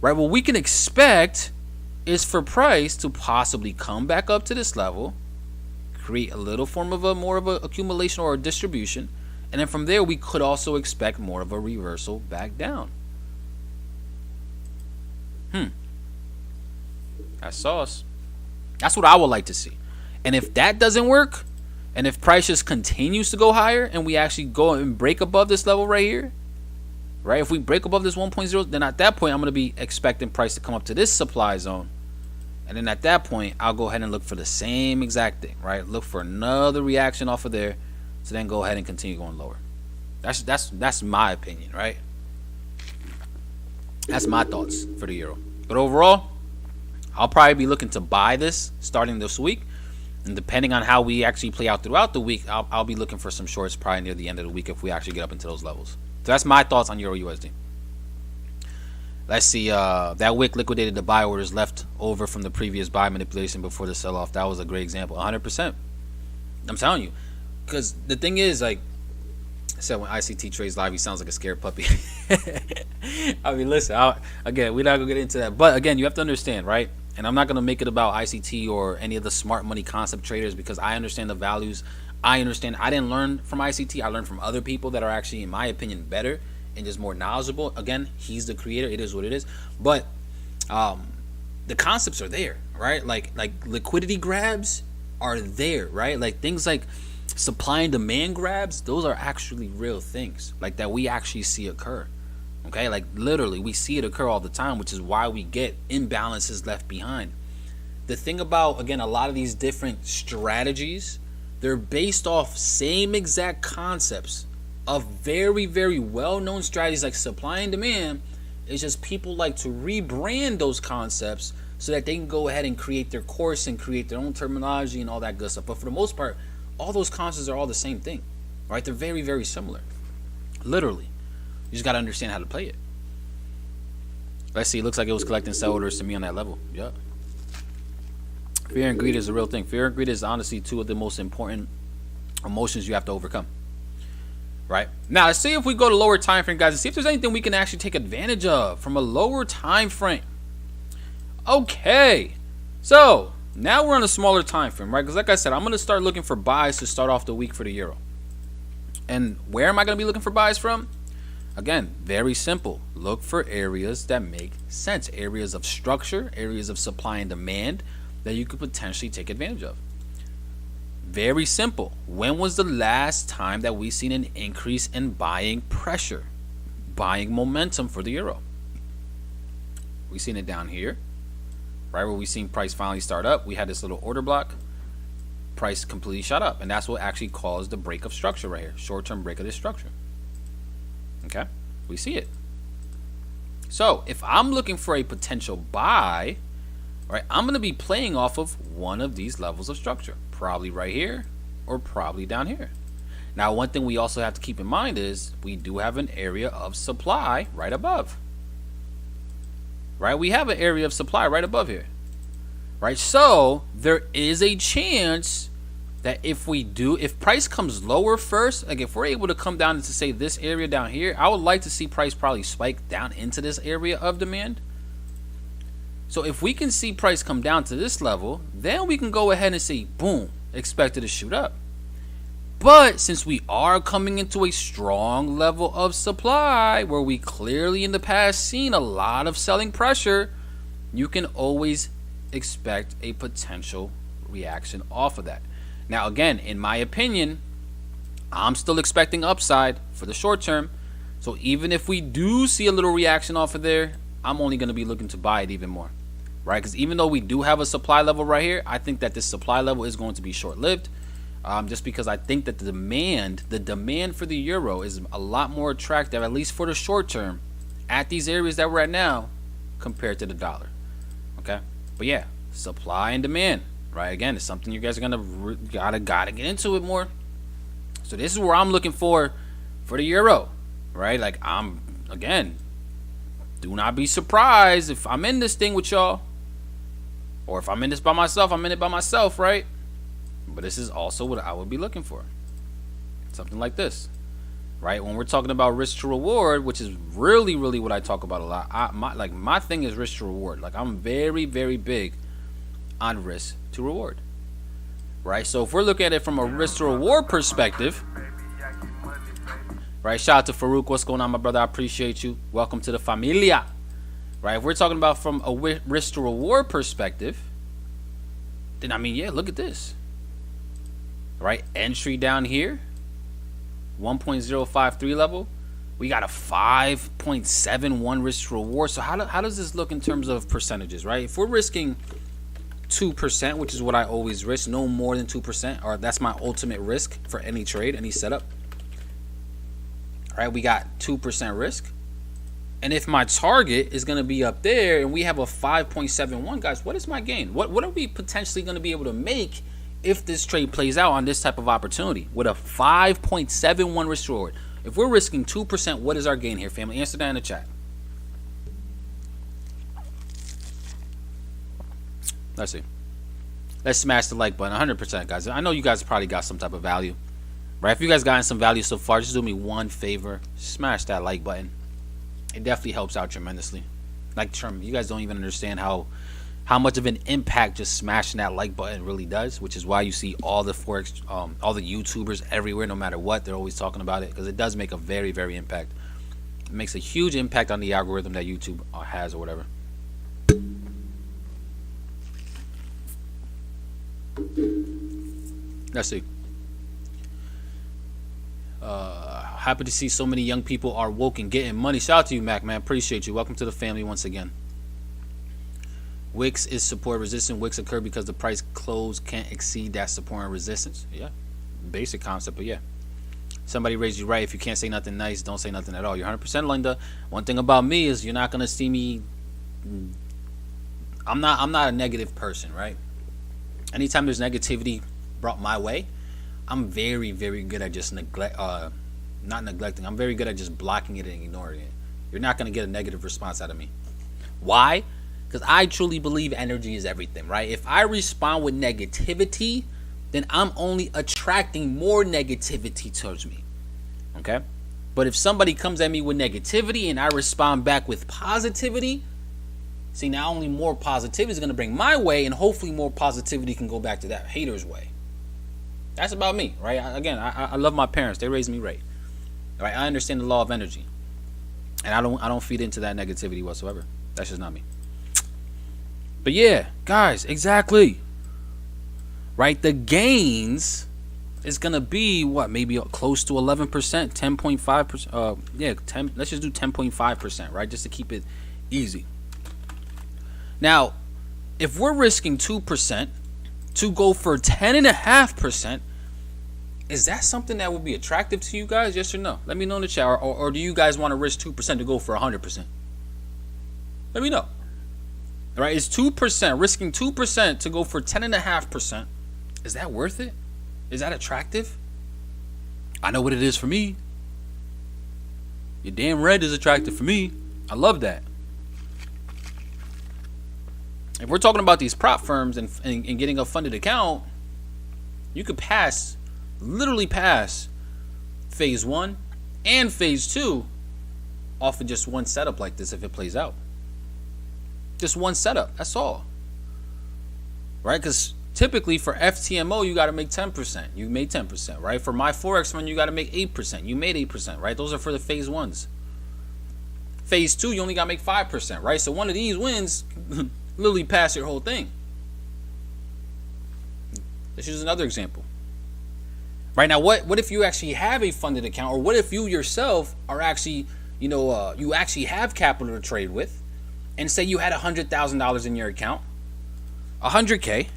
Right, what we can expect is for price to possibly come back up to this level, create a little form of more of a accumulation or a distribution, and then from there we could also expect more of a reversal back down. That's sauce. That's what I would like to see. And if that doesn't work, and if price just continues to go higher and we actually go and break above this level right here, right? If we break above this 1.0, then at that point I'm going to be expecting price to come up to this supply zone. And then at that point, I'll go ahead and look for the same exact thing, right? Look for another reaction off of there, so then go ahead and continue going lower. That's my opinion, right? That's my thoughts for the euro. But overall, I'll probably be looking to buy this starting this week, and depending on how we actually play out throughout the week, I'll be looking for some shorts probably near the end of the week if we actually get up into those levels. So that's my thoughts on Euro USD. Let's see, that wick liquidated the buy orders left over from the previous buy manipulation before the sell-off. That was a great example, 100%. I'm telling you, because the thing is, like I said, when ICT trades live, he sounds like a scared puppy. I mean, listen, again, we're not going to get into that. But again, you have to understand, right? And I'm not going to make it about ICT or any of the smart money concept traders, because I understand the values. I understand. I didn't learn from ICT. I learned from other people that are actually, in my opinion, better and just more knowledgeable. Again, he's the creator. It is what it is. But the concepts are there, right? Like liquidity grabs are there, right? Like things like supply and demand grabs, those are actually real things, like that we actually see occur. Okay, like literally we see it occur all the time, which is why we get imbalances left behind. The thing about, again, a lot of these different strategies, they're based off same exact concepts of very, very well-known strategies like supply and demand. It's just people like to rebrand those concepts so that they can go ahead and create their course and create their own terminology and all that good stuff. But for the most part, all those concepts are all the same thing, right? They're very, very similar. Literally. You just got to understand how to play it. Let's see. It looks like it was collecting sell orders to me on that level. Yep. Fear and greed is a real thing. Fear and greed is honestly two of the most important emotions you have to overcome. Right? Now, let's see if we go to lower time frame, guys, and see if there's anything we can actually take advantage of from a lower time frame. Okay. So, now we're on a smaller time frame, right? Because like I said, I'm going to start looking for buys to start off the week for the euro. And where am I going to be looking for buys from? Again, very simple. Look for areas that make sense. Areas of structure, areas of supply and demand that you could potentially take advantage of. Very simple. When was the last time that we've seen an increase in buying pressure, buying momentum for the euro? We've seen it down here, right where we've seen price finally start up. We had this little order block. Price completely shot up, and that's what actually caused the break of structure right here. Short-term break of this structure. Okay, we see it. So if I'm looking for a potential buy, right, I'm going to be playing off of one of these levels of structure, probably right here or probably down here. Now, one thing we also have to keep in mind is we do have an area of supply right above. Right, we have an area of supply right above here. Right, so there is a chance that if price comes lower first, like if we're able to come down to say this area down here, I would like to see price probably spike down into this area of demand. So if we can see price come down to this level, then we can go ahead and see, boom, expect it to shoot up. But since we are coming into a strong level of supply where we clearly in the past seen a lot of selling pressure, you can always expect a potential reaction off of that. Now, again, in my opinion, I'm still expecting upside for the short term. So even if we do see a little reaction off of there, I'm only going to be looking to buy it even more. Right? Because even though we do have a supply level right here, I think that this supply level is going to be short-lived. Just because I think that the demand for the euro is a lot more attractive, at least for the short term, at these areas that we're at now compared to the dollar. Okay? But yeah, supply and demand. Right, again, it's something you guys are gonna gotta get into it more. So this is where I'm looking for for the euro, right? Like, again, do not be surprised if I'm in this thing with y'all, or if I'm in this by myself, I'm in it by myself, right? But this is also what I would be looking for. Something like this, right? When we're talking about risk to reward, which is really what I talk about a lot. My thing is risk to reward. Like, I'm very big on risk to reward, right? So if we're looking at it from a risk to reward perspective, right? Shout out to Farouk. What's going on, my brother? I appreciate you. Welcome to the familia. Right? If we're talking about from a risk to reward perspective, then I mean, yeah, look at this. Right? Entry down here, 1.053 level. We got a 5.71 risk to reward. So how does this look in terms of percentages, right? If we're risking 2%, which is what I always risk, no more than 2%, or that's my ultimate risk for any trade, any setup. Right? We got 2% risk. And if my target is going to be up there and we have a 5.71, guys, what is my gain? What are we potentially going to be able to make if this trade plays out on this type of opportunity with a 5.71 risk reward? If we're risking 2%, what is our gain here, family? Answer that in the chat. Let's see. Let's smash the like button. 100%, guys. I know you guys probably got some type of value, right? If you guys gotten some value so far, just do me one favor. Smash that like button. It definitely helps out tremendously. Like, you guys don't even understand how much of an impact just smashing that like button really does, which is why you see all the Forex, all the YouTubers everywhere, no matter what, they're always talking about it, because it does make a very impact. It makes a huge impact on the algorithm that YouTube has or whatever. Let's see. Happy to see so many young people are woke and getting money. Shout out to you, Mac, man. Appreciate you. Welcome to the family once again. Wicks is support resistant. Wicks occur because the price close can't exceed that support and resistance. Yeah, basic concept, but yeah. Somebody raised you right. If you can't say nothing nice, don't say nothing at all. You're 100% Linda. One thing about me is you're not gonna see me. I'm not a negative person, right? Anytime there's negativity brought my way, I'm very good at just not neglecting. I'm very good at just blocking it and ignoring it. You're not going to get a negative response out of me. Why? Because I truly believe energy is everything, right? If I respond with negativity, then I'm only attracting more negativity towards me. Okay? But if somebody comes at me with negativity and I respond back with positivity, see, now only more positivity is going to bring my way, and hopefully more positivity can go back to that hater's way. That's about me, right? I love my parents. They raised me right. Right? I understand the law of energy, and I don't feed into that negativity whatsoever. That's just not me. But yeah, guys, exactly. Right? The gains is gonna be what, maybe close to 11%, 10.5%. Yeah, 10. Let's just do 10.5%, right? Just to keep it easy. Now, if we're risking 2% to go for 10.5%. Is that something that would be attractive to you guys? Yes or no? Let me know in the chat. Or do you guys want to risk 2% to go for 100%? Let me know. All right, is 2%, risking 2% to go for 10.5%, is that worth it? Is that attractive? I know what it is for me. Your damn red is attractive for me. I love that. If we're talking about these prop firms and getting a funded account, you could literally pass phase 1 and phase 2 off of just one setup like this if it plays out. Just one setup, that's all. Right? Because typically for FTMO, you got to make 10%. You made 10%, right? For my Forex fund, you got to make 8%. You made 8%, right? Those are for the phase 1s. Phase 2, you only got to make 5%, right? So one of these wins literally pass your whole thing. Let's use another example. Right now, what if you actually have a funded account, or what if you yourself are actually, you actually have capital to trade with, and say you had $100,000 in your account, 100K,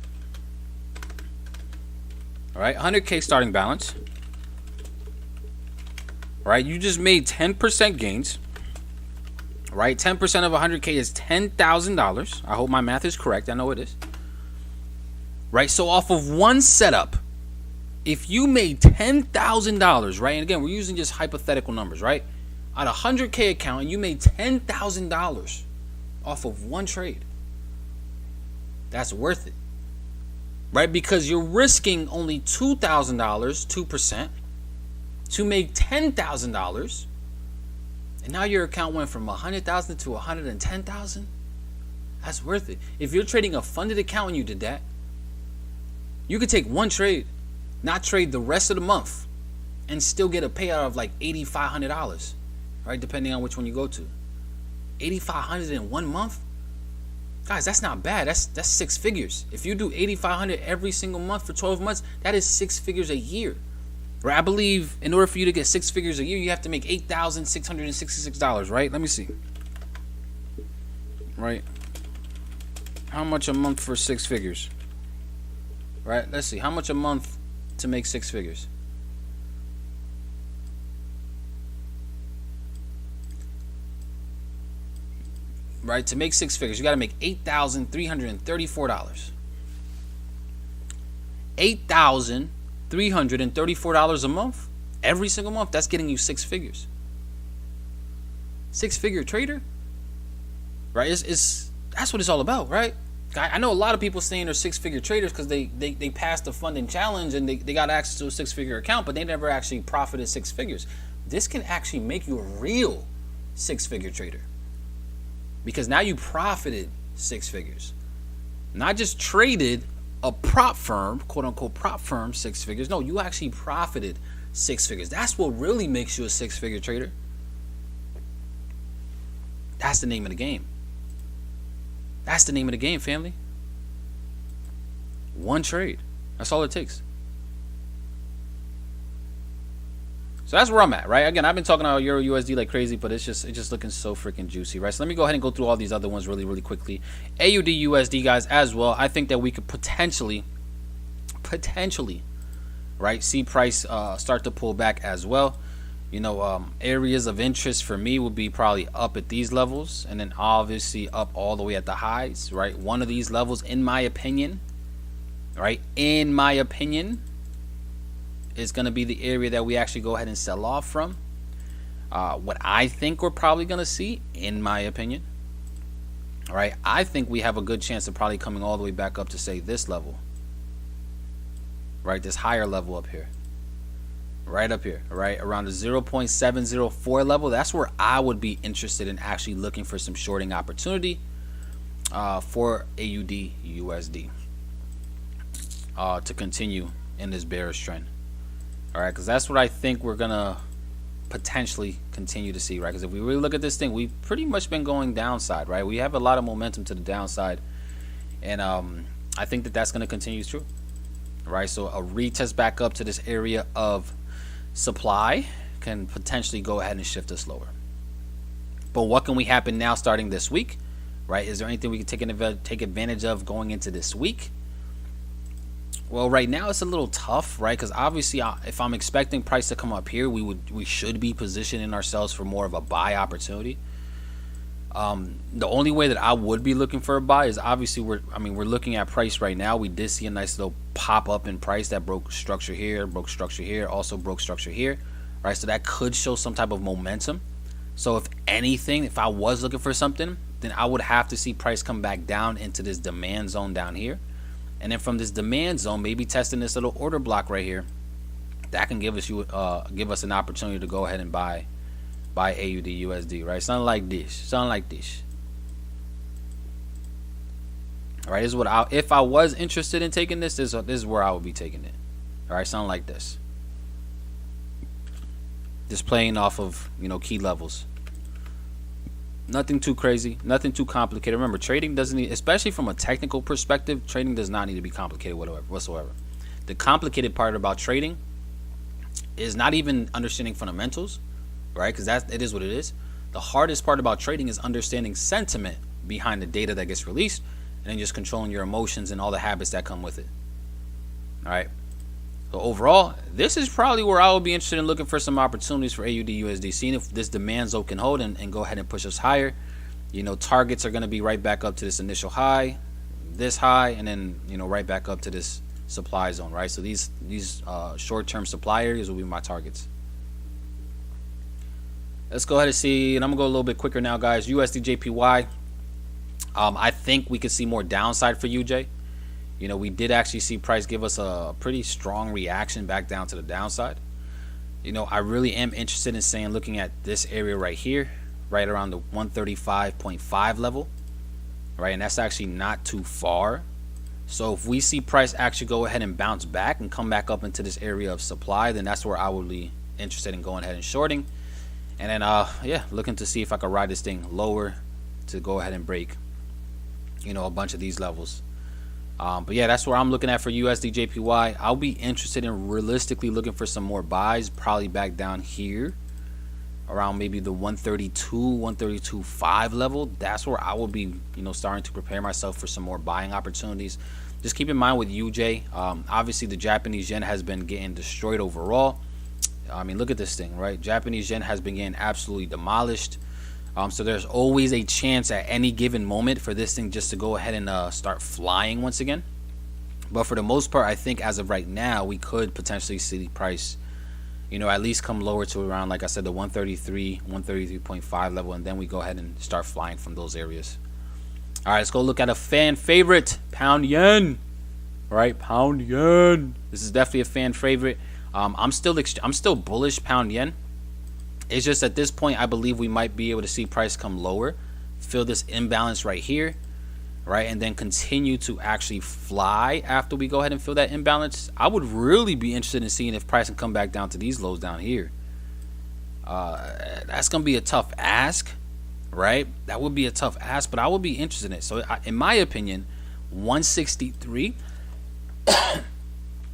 all right, 100K starting balance, right? You just made 10% gains, right? 10% of 100K is $10,000. I hope my math is correct. I know it is. Right? So off of one setup, if you made $10,000, right? And again, we're using just hypothetical numbers, right? On a 100K account, and you made $10,000 off of one trade, that's worth it, right? Because you're risking only $2,000, 2%, to make $10,000, and now your account went from 100,000 to 110,000. That's worth it. If you're trading a funded account and you did that, you could take one trade, not trade the rest of the month, and still get a payout of like $8,500, right? Depending on which one you go to. $8,500 in 1 month, guys, that's not bad. That's 6 figures. If you do $8,500 every single month for 12 months, that is 6 figures a year. Right? I believe in order for you to get 6 figures a year, you have to make $8,666, right? Let me see. Right? How much a month for 6 figures? Right? Let's see. How much a month to make 6 figures? Right? To make 6 figures, you got to make $8,334. $8,334 a month, every single month. That's getting you 6 figures. 6-figure trader, right? That's what it's all about, right? I know a lot of people saying they're 6-figure traders because they passed the funding challenge and they got access to a 6-figure account, but they never actually profited 6 figures. This can actually make you a real 6-figure trader, because now you profited 6 figures, not just traded a prop firm, quote unquote prop firm, 6 figures. No, you actually profited 6 figures. That's what really makes you a 6-figure trader. That's the name of the game. That's the name of the game, family. One trade. That's all it takes. So that's where I'm at, right? Again, I've been talking about EURUSD like crazy, but it's just looking so freaking juicy, right? So let me go ahead and go through all these other ones really quickly. AUD USD, guys, as well. I think that we could potentially, right, see price start to pull back as well. You know, areas of interest for me would be probably up at these levels, and then obviously up all the way at the highs, right? One of these levels, in my opinion, right, is going to be the area that we actually go ahead and sell off from. What I think we're probably going to see, in my opinion, all right, I think we have a good chance of probably coming all the way back up to, say, this level, right, this higher level up here, right up here, right around the 0.704 level. That's where I would be interested in actually looking for some shorting opportunity for AUD USD to continue in this bearish trend. All right, because that's what I think we're gonna potentially continue to see, right? Because if we really look at this thing, we've pretty much been going downside, right? We have a lot of momentum to the downside, and I think that that's going to continue true, right? So a retest back up to this area of supply can potentially go ahead and shift us lower. But what can we happen now starting this week, right? Is there anything we can take advantage of going into this week? Well, right now it's a little tough, right? Because obviously, if I'm expecting price to come up here, we should be positioning ourselves for more of a buy opportunity. The only way that I would be looking for a buy is obviously we're looking at price right now. We did see a nice little pop up in price that broke structure here, also broke structure here, right? So that could show some type of momentum. So if anything, if I was looking for something, then I would have to see price come back down into this demand zone down here. And then from this demand zone, maybe testing this little order block right here, that can give us an opportunity to go ahead and buy AUD USD, right? Something like this. All right, this is what if I was interested in taking this is where I would be taking it. All right, something like this. Just playing off of, key levels. Nothing too crazy, nothing too complicated. Remember, trading doesn't need, especially from a technical perspective, trading does not need to be complicated whatsoever. The complicated part about trading is not even understanding fundamentals, right? Because it is what it is. The hardest part about trading is understanding sentiment behind the data that gets released, and then just controlling your emotions and all the habits that come with it. All right. So overall, this is probably where I would be interested in looking for some opportunities for AUD USD, seeing if this demand zone can hold and go ahead and push us higher. Targets are going to be right back up to this initial high, this high, and then right back up to this supply zone, right? So these short-term supply areas will be my targets. Let's go ahead and see, and I'm gonna go a little bit quicker now, guys. USD JPY. I think we could see more downside for UJ. You know, we did actually see price give us a pretty strong reaction back down to the downside. You know, I really am interested in saying, looking at this area right here, right around the 135.5 level, right? And that's actually not too far. So if we see price actually go ahead and bounce back and come back up into this area of supply, then that's where I would be interested in going ahead and shorting. And then, yeah, looking to see if I could ride this thing lower to go ahead and break, you know, a bunch of these levels. But yeah, that's where I'm looking at for USD JPY. I'll be interested in realistically looking for some more buys, probably back down here around maybe the 132.5 level. That's where I will be, you know, starting to prepare myself for some more buying opportunities. Just keep in mind with UJ, obviously the Japanese yen has been getting destroyed overall. I mean, look at this thing, right? Japanese yen has been getting absolutely demolished. So there's always a chance at any given moment for this thing just to go ahead and start flying once again. But for the most part, I think as of right now, we could potentially see the price, you know, at least come lower to around, like I said, the 133.5 level, and then we go ahead and start flying from those areas. All right, let's go look at a fan favorite, pound yen. All right, pound yen. This is definitely a fan favorite. I'm still bullish pound yen. It's just at this point, I believe we might be able to see price come lower, fill this imbalance right here, right, and then continue to actually fly after we go ahead and fill that imbalance. I would really be interested in seeing if price can come back down to these lows down here. That's gonna be a tough ask, right? That would be a tough ask, but I would be interested in it. So in my opinion, 163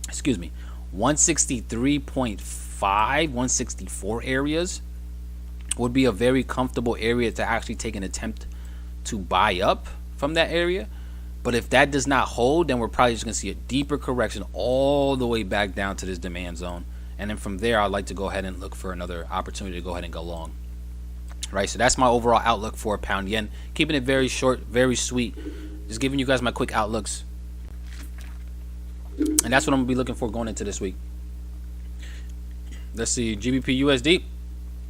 excuse me, 163.5, 164 areas would be a very comfortable area to actually take an attempt to buy up from that area. But if that does not hold, then we're probably just gonna see a deeper correction all the way back down to this demand zone, and then from there I'd like to go ahead and look for another opportunity to go ahead and go long, right? So that's my overall outlook for pound yen, keeping it very short, very sweet, just giving you guys my quick outlooks, and that's what I'm gonna be looking for going into this week. Let's see, GBP USD.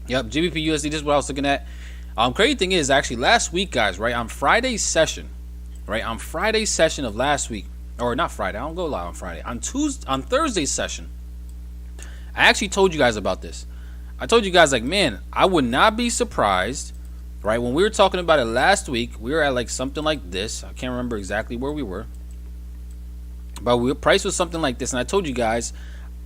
Yep, GBP USD, this is what I was looking at. Crazy thing is, actually last week, guys, right, on Friday's session, right, on Friday's session of last week, or not Friday, I don't go live on Friday, on Thursday's session, I actually told you guys about this. I told you guys, like, man, I would not be surprised, right, when we were talking about it last week, we were at like something like this. I can't remember exactly where we were, but price was something like this, and I told you guys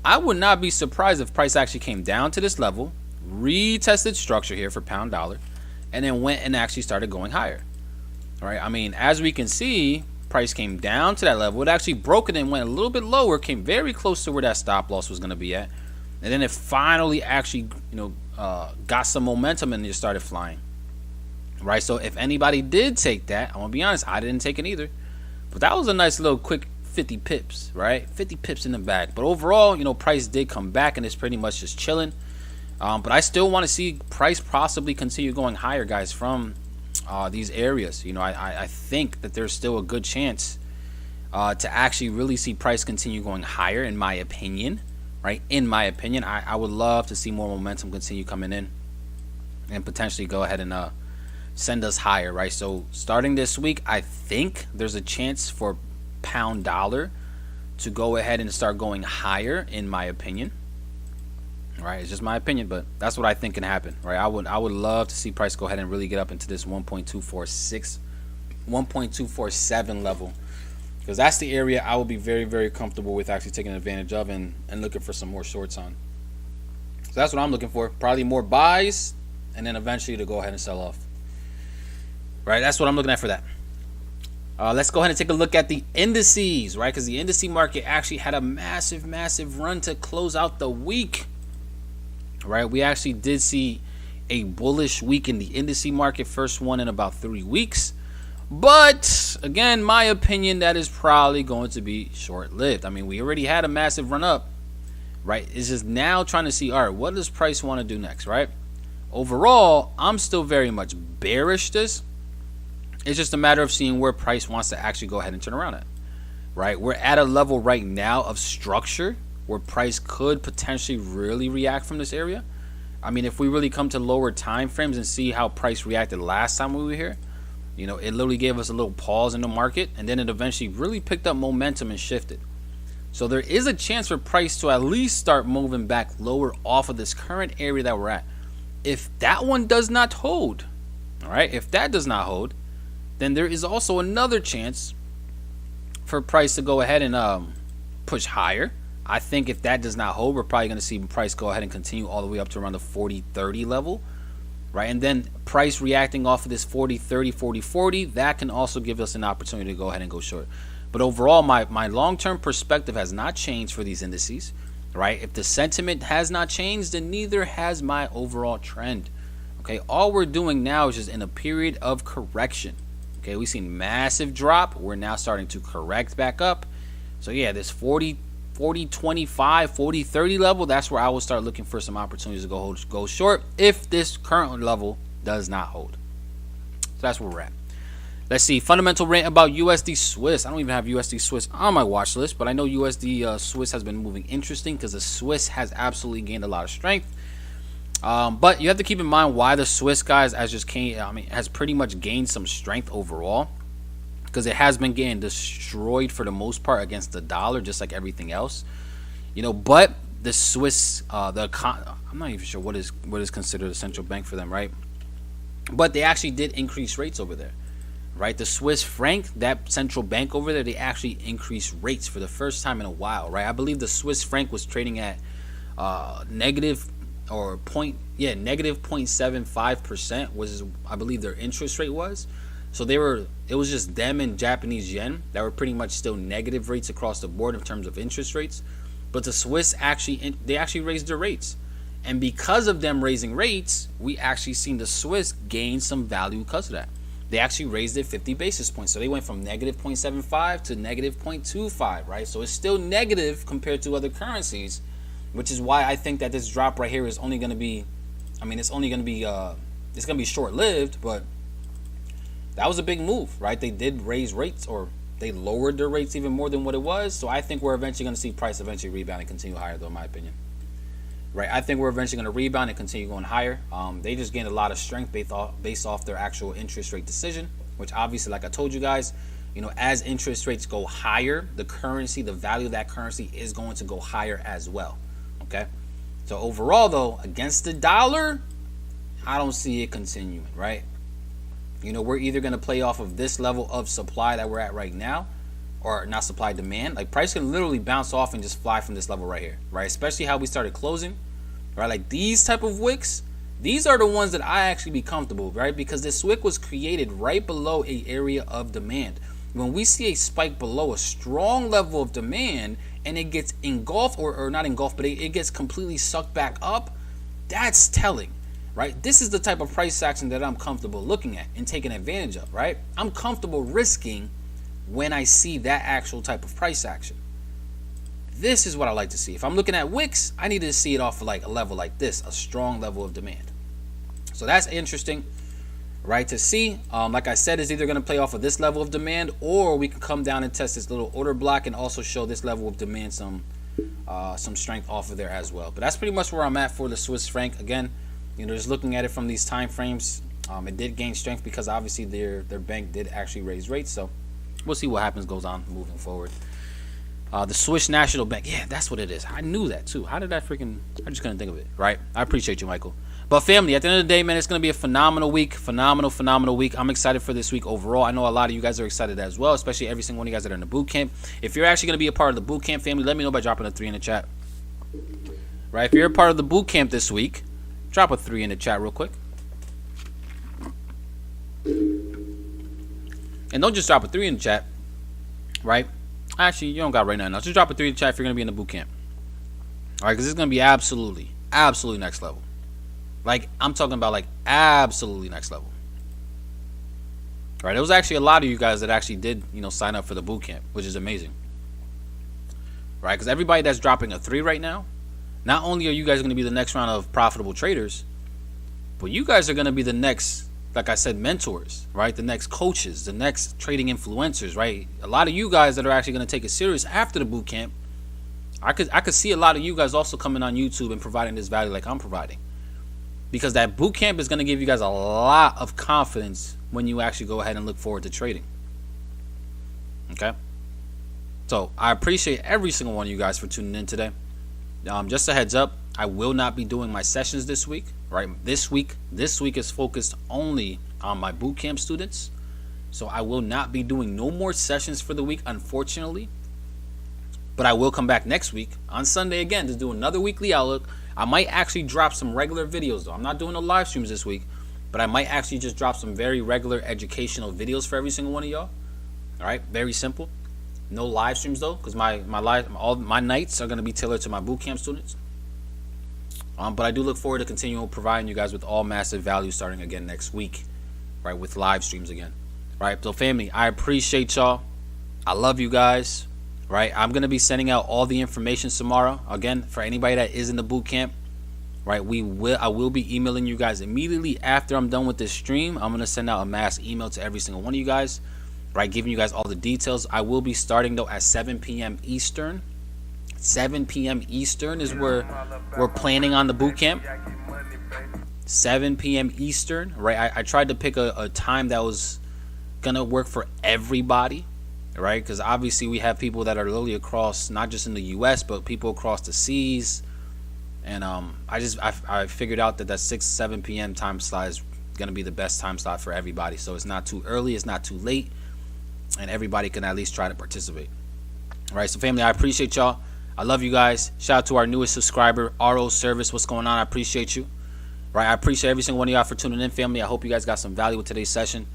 I would not be surprised if price actually came down to this level, retested structure here for pound dollar, and then went and actually started going higher. All right, I mean, as we can see, price came down to that level. It actually broke it and went a little bit lower, came very close to where that stop loss was going to be at, and then it finally actually, you know, got some momentum and just started flying. Right, so if anybody did take that, I'm gonna be honest, I didn't take it either, but that was a nice little quick 50 pips, right? 50 pips in the bag. But overall, you know, price did come back and it's pretty much just chilling. But I still want to see price possibly continue going higher, guys, from these areas. You know, I think that there's still a good chance to actually really see price continue going higher, in my opinion, right? In my opinion, I would love to see more momentum continue coming in and potentially go ahead and send us higher, right? So starting this week, I think there's a chance for pound dollar to go ahead and start going higher, in my opinion. Right, it's just my opinion, but that's what I think can happen, right? I would love to see price go ahead and really get up into this 1.246, 1.247 level, because that's the area I will be very, very comfortable with actually taking advantage of and looking for some more shorts on. So that's what I'm looking for. Probably more buys, and then eventually to go ahead and sell off. Right, that's what I'm looking at for that. Let's go ahead and take a look at the indices, right? Because the indice market actually had a massive, massive run to close out the week, right? We actually did see a bullish week in the indice market, first one in about 3 weeks. But again, my opinion, that is probably going to be short-lived. I mean, we already had a massive run up, right? It's just now trying to see, all right, what does price want to do next, right? Overall, I'm still very much bearish this. It's just a matter of seeing where price wants to actually go ahead and turn around at, right? We're at a level right now of structure where price could potentially really react from this area. I mean, if we really come to lower time frames and see how price reacted last time we were here, you know, it literally gave us a little pause in the market, and then it eventually really picked up momentum and shifted. So there is a chance for price to at least start moving back lower off of this current area that we're at. If that one does not hold, all right, if that does not hold, then there is also another chance for price to go ahead and push higher. I think if that does not hold, we're probably going to see price go ahead and continue all the way up to around the 40-30 level, right? And then price reacting off of this 40-30, 40-40, that can also give us an opportunity to go ahead and go short. But overall, my long-term perspective has not changed for these indices, right? If the sentiment has not changed, then neither has my overall trend. Okay, all we're doing now is just in a period of correction. Okay, we've seen massive drop. We're now starting to correct back up. So yeah, this 40-25, 40-30 level, that's where I will start looking for some opportunities to go short if this current level does not hold. So that's where we're at. Let's see, fundamental rant about USD Swiss. I don't even have USD Swiss on my watch list, but I know USD Swiss has been moving interesting because the Swiss has absolutely gained a lot of strength. But you have to keep in mind why the Swiss, guys, has pretty much gained some strength overall, because it has been getting destroyed for the most part against the dollar, just like everything else, you know. But the Swiss, I'm not even sure what is considered a central bank for them, right? But they actually did increase rates over there, right? The Swiss franc, that central bank over there, they actually increased rates for the first time in a while, right? I believe the Swiss franc was trading at negative 0.75% was, I believe, their interest rate was. So it was just them and Japanese yen that were pretty much still negative rates across the board in terms of interest rates. But the Swiss actually raised their rates, and because of them raising rates, we actually seen the Swiss gain some value because of that. They actually raised it 50 basis points, so they went from negative 0.75 to negative 0.25, right? So it's still negative compared to other currencies, which is why I think that this drop right here is only going to be, it's going to be short-lived, but that was a big move, right? They did raise rates, or they lowered their rates even more than what it was. So I think we're eventually going to see price eventually rebound and continue higher, though, in my opinion. Right? I think we're eventually going to rebound and continue going higher. They just gained a lot of strength based off their actual interest rate decision, which obviously, like I told you guys, you know, as interest rates go higher, the currency, the value of that currency is going to go higher as well. Okay? So overall, though, against the dollar, I don't see it continuing, right? You know, we're either going to play off of this level of supply that we're at right now, or not supply, demand. Like, price can literally bounce off and just fly from this level right here, right? Especially how we started closing, right? Like these type of wicks, these are the ones that I actually be comfortable, right? Because this wick was created right below a area of demand. When we see a spike below a strong level of demand and it gets engulfed, or not engulfed, but it gets completely sucked back up, that's telling. Right? This is the type of price action that I'm comfortable looking at and taking advantage of, right? I'm comfortable risking when I see that actual type of price action. This is what I like to see. If I'm looking at wicks, I need to see it off of like a level like this, a strong level of demand. So that's interesting, right, to see. Like I said, it's either going to play off of this level of demand, or we can come down and test this little order block and also show this level of demand some strength off of there as well. But that's pretty much where I'm at for the Swiss franc. Again, you know, just looking at it from these time frames, it did gain strength because obviously their bank did actually raise rates. So we'll see what goes on moving forward. The Swiss National Bank, yeah, that's what it is. I knew that too. How did I just couldn't think of it, right? I appreciate you, Michael. But family, at the end of the day, man, it's going to be a phenomenal week. Phenomenal week. I'm excited for this week overall. I know a lot of you guys are excited as well, especially every single one of you guys that are in the boot camp. If you're actually going to be a part of the boot camp family, let me know by dropping a 3 in the chat. Right? If you're a part of the boot camp this week, drop a 3 in the chat real quick. And don't just drop a 3 in the chat, right? Actually, you don't got right now. Just drop a 3 in the chat if you're going to be in the boot camp. All right, because it's going to be absolutely next level. Like, I'm talking about like absolutely next level. All right, there was actually a lot of you guys that actually did, you know, sign up for the boot camp, which is amazing. Right? Because everybody that's dropping a 3 right now, not only are you guys going to be the next round of profitable traders, but you guys are going to be the next like I said, mentors, right? The next coaches, the next trading influencers, right? A lot of you guys that are actually going to take it serious after the boot camp. I could see a lot of you guys also coming on YouTube and providing this value like I'm providing, because that boot camp is going to give you guys a lot of confidence when you actually go ahead and look forward to trading. Okay, so I appreciate every single one of you guys for tuning in today. Just a heads up, I will not be doing my sessions this week, right? This week is focused only on my boot camp students, so I will not be doing no more sessions for the week, unfortunately. But I will come back next week on Sunday again to do another weekly outlook. I might actually drop some regular videos though. I'm not doing no live streams this week, but I might actually just drop some very regular educational videos for every single one of y'all. All right, very simple. No live streams though, because all my nights are gonna be tailored to my bootcamp students. But I do look forward to continuing providing you guys with all massive value starting again next week, right? With live streams again, right? So family, I appreciate y'all. I love you guys. Right, I'm gonna be sending out all the information tomorrow. Again, for anybody that is in the boot camp, right? I will be emailing you guys immediately after I'm done with this stream. I'm gonna send out a mass email to every single one of you guys, right? Giving you guys all the details. I will be starting though at 7 p.m. Eastern. 7 p.m. Eastern is where we're planning on the boot camp. 7 p.m. Eastern, right? I tried to pick a time that was gonna work for everybody. Right, because obviously we have people that are literally across, not just in the U.S., but people across the seas, and I figured out that 6-7 p.m. time slot is gonna be the best time slot for everybody. So it's not too early, it's not too late, and everybody can at least try to participate. All right, so family, I appreciate y'all. I love you guys. Shout out to our newest subscriber, RO Service. What's going on? I appreciate you. Right, I appreciate every single one of y'all for tuning in, family. I hope you guys got some value with today's session,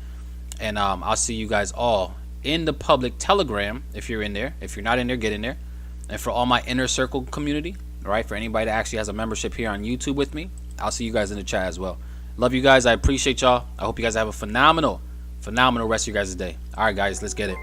and I'll see you guys all in the public Telegram if you're in there. If you're not in there, get in there. And for all my inner circle community, all right, for anybody that actually has a membership here on YouTube with me, I'll see you guys in the chat as well. Love you guys. I appreciate y'all. I hope you guys have a phenomenal rest of your guys' day. All right, guys, let's get it.